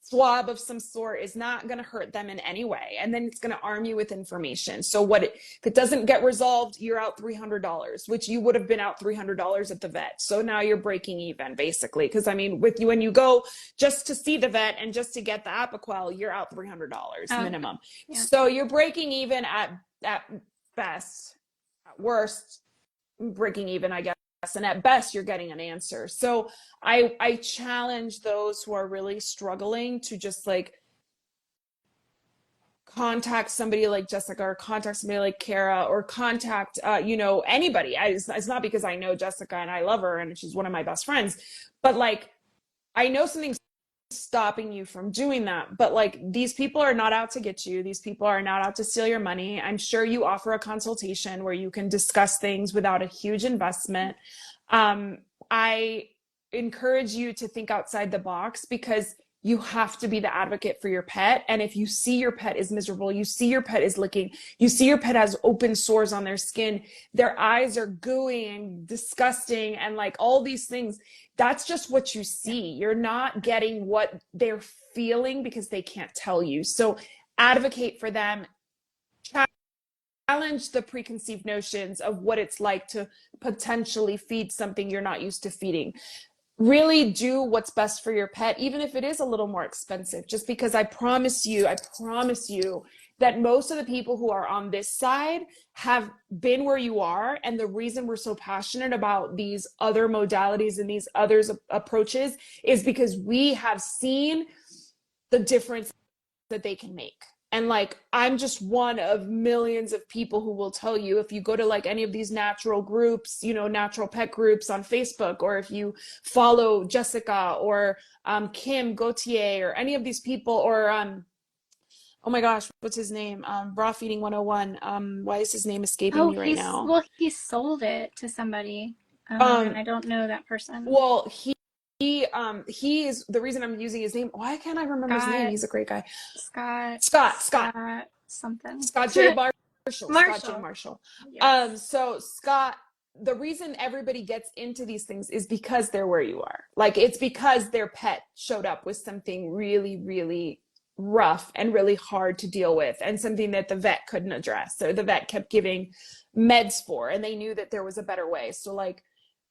swab of some sort is not going to hurt them in any way. And then it's going to arm you with information. So if it doesn't get resolved, you're out $300, which you would have been out $300 at the vet. So now you're breaking even basically. Cause with you, when you go just to see the vet and just to get the Apoquel, you're out $300 minimum. Yeah. So you're breaking even at best, at worst, breaking even, I guess. And at best, you're getting an answer. So I challenge those who are really struggling to just like contact somebody like Jessica or contact somebody like Kara or contact, anybody. It's not because I know Jessica and I love her and she's one of my best friends, but like, I know something's stopping you from doing that. But like, these people are not out to get you. These people are not out to steal your money. I'm sure you offer a consultation where you can discuss things without a huge investment. I encourage you to think outside the box because you have to be the advocate for your pet. And if you see your pet is miserable, you see your pet is licking, you see your pet has open sores on their skin, their eyes are gooey and disgusting and like all these things, that's just what you see. You're not getting what they're feeling because they can't tell you. So advocate for them. Challenge the preconceived notions of what it's like to potentially feed something you're not used to feeding. Really do what's best for your pet, even if it is a little more expensive, just because I promise you that most of the people who are on this side have been where you are. And the reason we're so passionate about these other modalities and these other approaches is because we have seen the difference that they can make. And like, I'm just one of millions of people who will tell you, if you go to like any of these natural groups, natural pet groups on Facebook, or if you follow Jessica or Kim Gauthier or any of these people, or oh my gosh, what's his name? Raw Feeding 101. Why is his name escaping me right now? Well, he sold it to somebody. And I don't know that person. Well, he is the reason I'm using his name. Why can't I remember his name? He's a great guy. Scott something. Scott J. Marshall. Scott J. Marshall. Yes. So Scott, the reason everybody gets into these things is because they're where you are. Like, it's because their pet showed up with something really, really rough and really hard to deal with, and something that the vet couldn't address, or the vet kept giving meds for, and they knew that there was a better way. So like,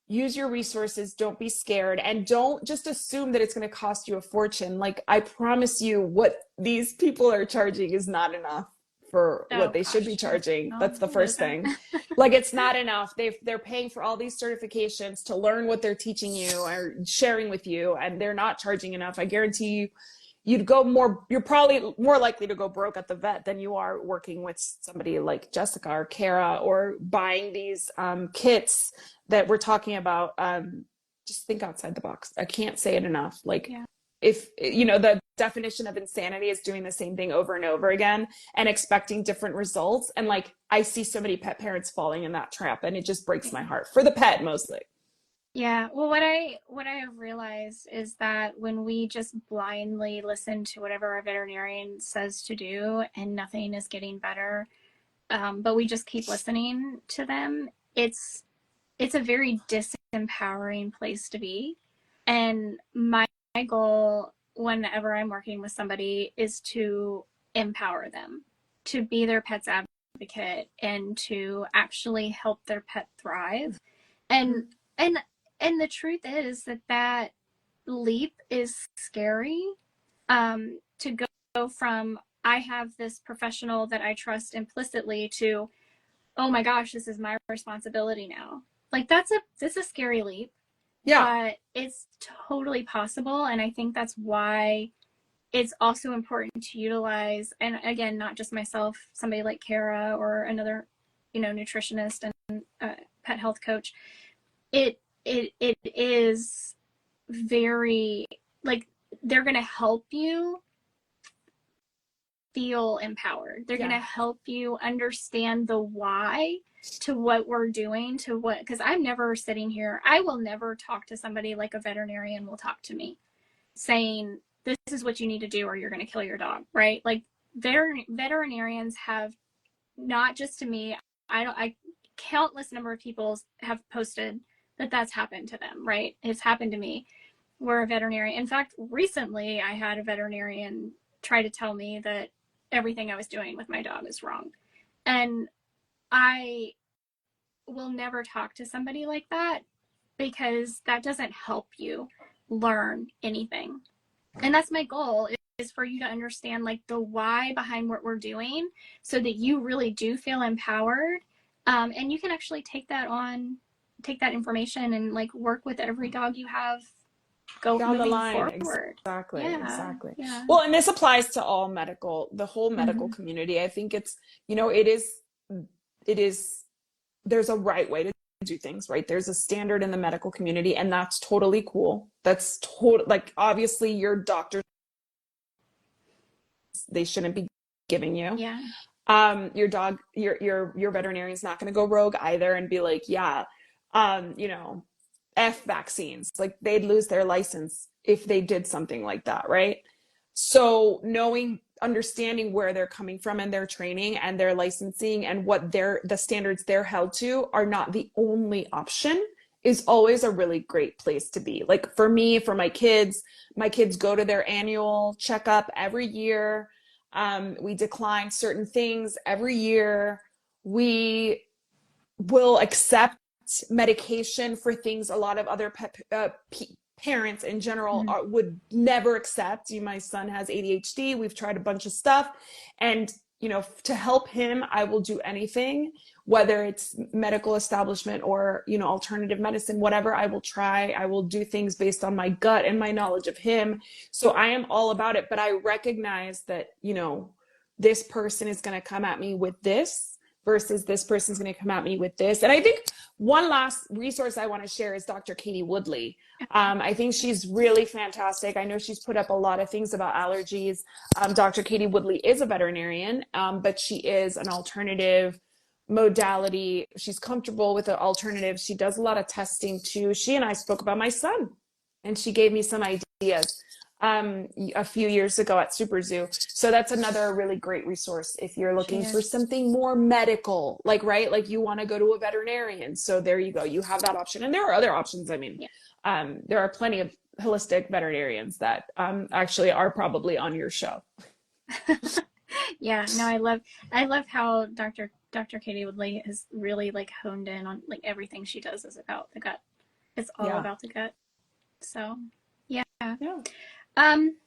use your resources, don't be scared, and don't just assume that it's going to cost you a fortune. Like, I promise you, what these people are charging is not enough for what Oh they should be gosh, charging. no, That's the it first isn't. thing. Like, it's not enough. They're paying for all these certifications to learn what they're teaching you or sharing with you, and they're not charging enough. I guarantee you, you're probably more likely to go broke at the vet than you are working with somebody like Jessica or Kara, or buying these kits that we're talking about. Just think outside the box. I can't say it enough. Like, Yeah. if you know, the definition of insanity is doing the same thing over and over again and expecting different results. And like, I see so many pet parents falling in that trap, and it just breaks my heart for the pet mostly. Yeah, well, what I have realized is that when we just blindly listen to whatever our veterinarian says to do and nothing is getting better, but we just keep listening to them, it's a very disempowering place to be. And my goal whenever I'm working with somebody is to empower them, to be their pet's advocate, and to actually help their pet thrive. And and and the truth is that that leap is scary, to go from I have this professional that I trust implicitly to, oh my gosh, this is my responsibility now. Like, that's a scary leap, Yeah. but it's totally possible. And I think that's why it's also important to utilize, and again, not just myself, somebody like Kara or another, nutritionist and pet health coach. It is very, like, they're going to help you feel empowered. They're going to Yeah. help you understand the why to what we're doing, to what, because I'm never sitting here, I will never talk to somebody like a veterinarian will talk to me saying, this is what you need to do or you're going to kill your dog, right? Like, veterinarians have, not just to me, I countless number of people have posted that that's happened to them, right? It's happened to me where a veterinarian, in fact, recently I had a veterinarian try to tell me that everything I was doing with my dog is wrong. And I will never talk to somebody like that, because that doesn't help you learn anything. And that's my goal, is for you to understand, like, the why behind what we're doing, so that you really do feel empowered, and you can actually take that information and, like, work with every dog you have go Down the moving line. forward. Exactly. Yeah, Exactly. yeah. Well, and this applies to all the whole medical Mm-hmm. community. I think it's, it is, there's a right way to do things, right? There's a standard in the medical community, and that's totally cool. That's like, obviously your doctors, they shouldn't be giving you. Yeah. Your dog, your veterinarian's not going to go rogue either and be like, yeah, F vaccines. Like, they'd lose their license if they did something like that, right? So understanding where they're coming from and their training and their licensing and what the standards they're held to are not the only option is always a really great place to be. Like, for me, for my kids go to their annual checkup every year. We decline certain things every year. We will accept medication for things a lot of other parents in general would never accept. My son has ADHD. We've tried a bunch of stuff, and to help him, I will do anything, whether it's medical establishment or alternative medicine, whatever. I will try. I will do things based on my gut and my knowledge of him. So I am all about it, but I recognize that this person is going to come at me with this versus this person's going to come at me with this. And I think one last resource I want to share is Dr. Katie Woodley. I think she's really fantastic. I know she's put up a lot of things about allergies. Dr. Katie Woodley is a veterinarian, but she is an alternative modality. She's comfortable with the alternatives. She does a lot of testing too. She and I spoke about my son, and she gave me some ideas a few years ago at Super Zoo. So that's another really great resource if you're looking for something more medical, like, right? Like, you want to go to a veterinarian. So there you go. You have that option. And there are other options. I mean, there are plenty of holistic veterinarians that actually are probably on your show. Yeah, no, I love how Dr. Katie Woodley has really, like, honed in on, like, everything she does is about the gut. it's all Yeah. about the gut. So yeah. Yeah. Um,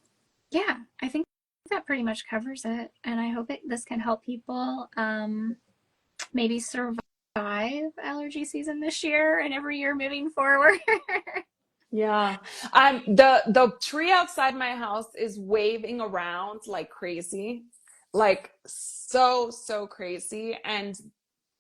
yeah, I think that pretty much covers it. And I hope this can help people maybe survive allergy season this year and every year moving forward. Yeah. The tree outside my house is waving around like crazy. Like so crazy. And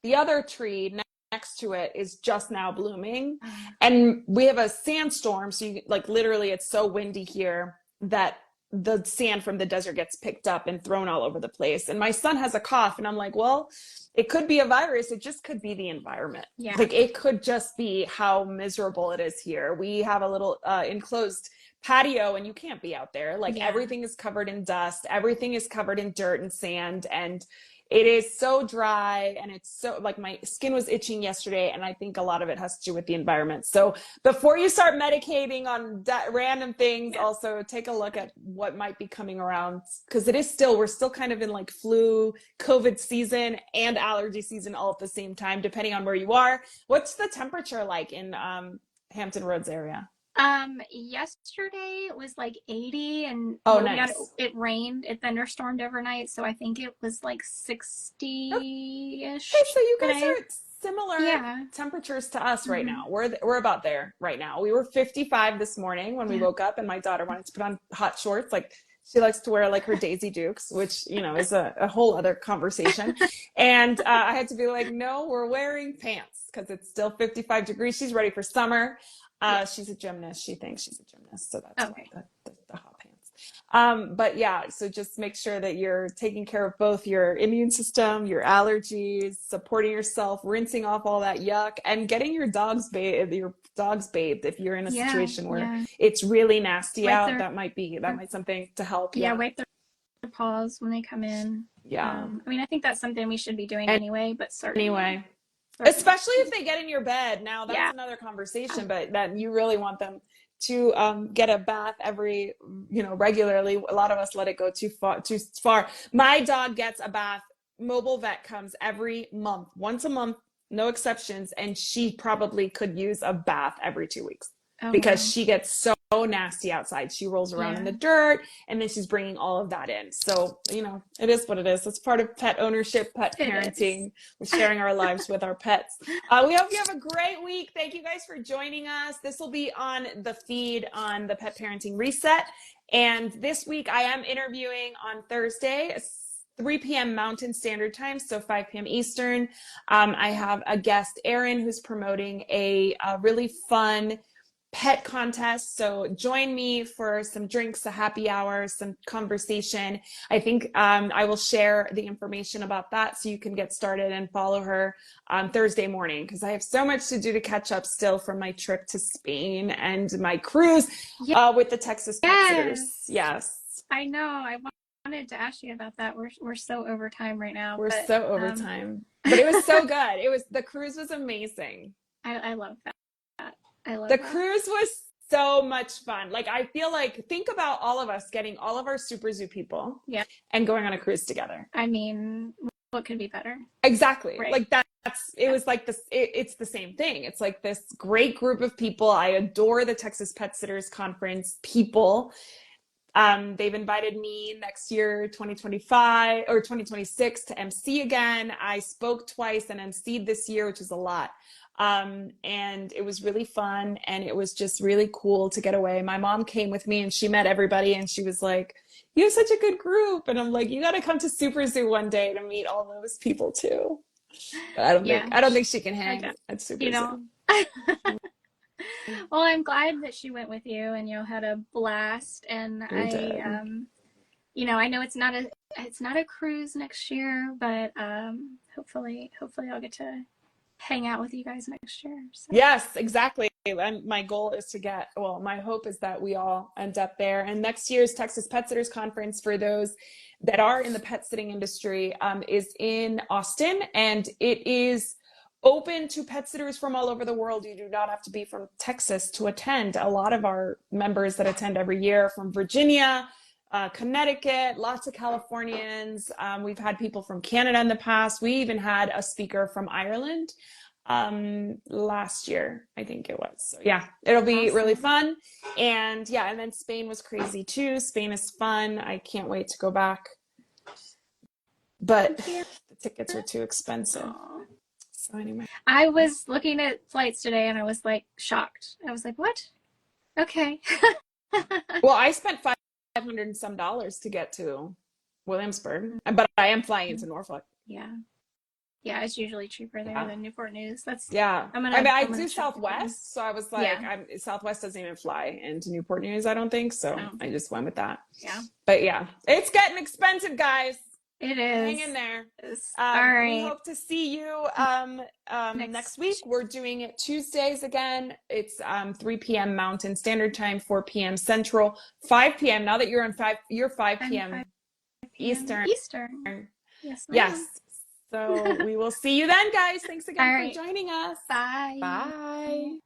the other tree next to it is just now blooming. And we have a sandstorm, so you like literally it's so windy here that the sand from the desert gets picked up and thrown all over the place. And my son has a cough, and I'm like, well, it could be a virus. It just could be the environment. Yeah. Like it could just be how miserable it is here. We have a little enclosed patio and you can't be out there. Like everything is covered in dust, everything is covered in dirt and sand, and it is so dry, and it's so like my skin was itching yesterday, and I think a lot of it has to do with the environment. So before you start medicating on random things, also take a look at what might be coming around, because we're still kind of in like flu, COVID season and allergy season all at the same time, depending on where you are. What's the temperature like in Hampton Roads area? Yesterday it was like 80, and Nice. it rained, it thunderstormed overnight, so I think it was like 60-ish. Okay, so you guys today. are similar temperatures to us right now. We're about there right now. We were 55 this morning when we woke up, and my daughter wanted to put on hot shorts. Like she likes to wear like her Daisy Dukes, which is a whole other conversation. And I had to be like, no, we're wearing pants because it's still 55 degrees. She's ready for summer. She's a gymnast. She thinks she's a gymnast, so that's why the hot pants. But yeah, so just make sure that you're taking care of both your immune system, your allergies, supporting yourself, rinsing off all that yuck, and getting your dogs bathed. If you're in a situation where it's really nasty out, that might something to help. Yeah, wipe their paws when they come in. Yeah. I mean, I think that's something we should be doing anyway, but certainly. Especially if they get in your bed. Now that's another conversation, but that you really want them to get a bath every, regularly. A lot of us let it go too far. My dog gets a bath. Mobile vet comes every month, once a month, no exceptions. And she probably could use a bath every 2 weeks because she gets so nasty outside. She rolls around in the dirt, and then she's bringing all of that in. So, it is what it is. It's part of pet ownership, pet parenting. We're sharing our lives with our pets. We hope you have a great week. Thank you guys for joining us. This will be on the feed on the Pet Parenting Reset. And this week I am interviewing on Thursday, 3 p.m. Mountain Standard Time, so 5 p.m. Eastern. I have a guest, Erin, who's promoting a really fun pet contest. So join me for some drinks, a happy hour, some conversation. I think I will share the information about that so you can get started and follow her on Thursday morning, because I have so much to do to catch up still from my trip to Spain and my cruise with the Texas Pet Sitters. Yes. I know. I wanted to ask you about that. We're so over time right now. We're so over time. But it was so good. The cruise was amazing. I love that. The cruise was so much fun. Like, I feel like, think about all of us getting all of our Super Zoo people and going on a cruise together. I mean, what could be better? Exactly. Right. Like it was like this, it's the same thing. It's like this great group of people. I adore the Texas Pet Sitters Conference people. They've invited me next year, 2025 or 2026, to MC again. I spoke twice and MC'd this year, which is a lot. And it was really fun, and it was just really cool to get away. My mom came with me, and she met everybody, and she was like, you have such a good group. And I'm like, you got to come to Super Zoo one day to meet all those people too. But I don't think she can hang at Super Zoo. Well, I'm glad that she went with you and had a blast. And I know it's not a cruise next year, but hopefully I'll get to hang out with you guys next year. So. Yes, exactly. And my goal is my hope is that we all end up there. And next year's Texas Pet Sitters Conference, for those that are in the pet sitting industry, is in Austin, and it is open to pet sitters from all over the world. You do not have to be from Texas to attend. A lot of our members that attend every year are from Virginia, Connecticut, lots of Californians. We've had people from Canada in the past. We even had a speaker from Ireland. last year, I think it was. So yeah, it'll be really fun. And yeah, and then Spain was crazy too. Spain is fun. I can't wait to go back. But the tickets are too expensive. Aww. So anyway. I was looking at flights today and I was like shocked. I was like, what? Okay. Well, I spent $500 and some to get to Williamsburg, but I am flying into Norfolk. Yeah. Yeah, it's usually cheaper there than Newport News. That's yeah. I'm I gonna do Southwest, so I was like, Southwest doesn't even fly into Newport News, I don't think. So I just went with that. Yeah. But yeah, it's getting expensive, guys. It is. Hang in there. All right. We hope to see you next week. We're doing it Tuesdays again. It's 3 p.m. Mountain Standard Time, 4 p.m. Central, 5 p.m. Now that you're on 5 p.m. Eastern. Yes. Yes. So we will see you then, guys. Thanks again for joining us. Bye. Bye.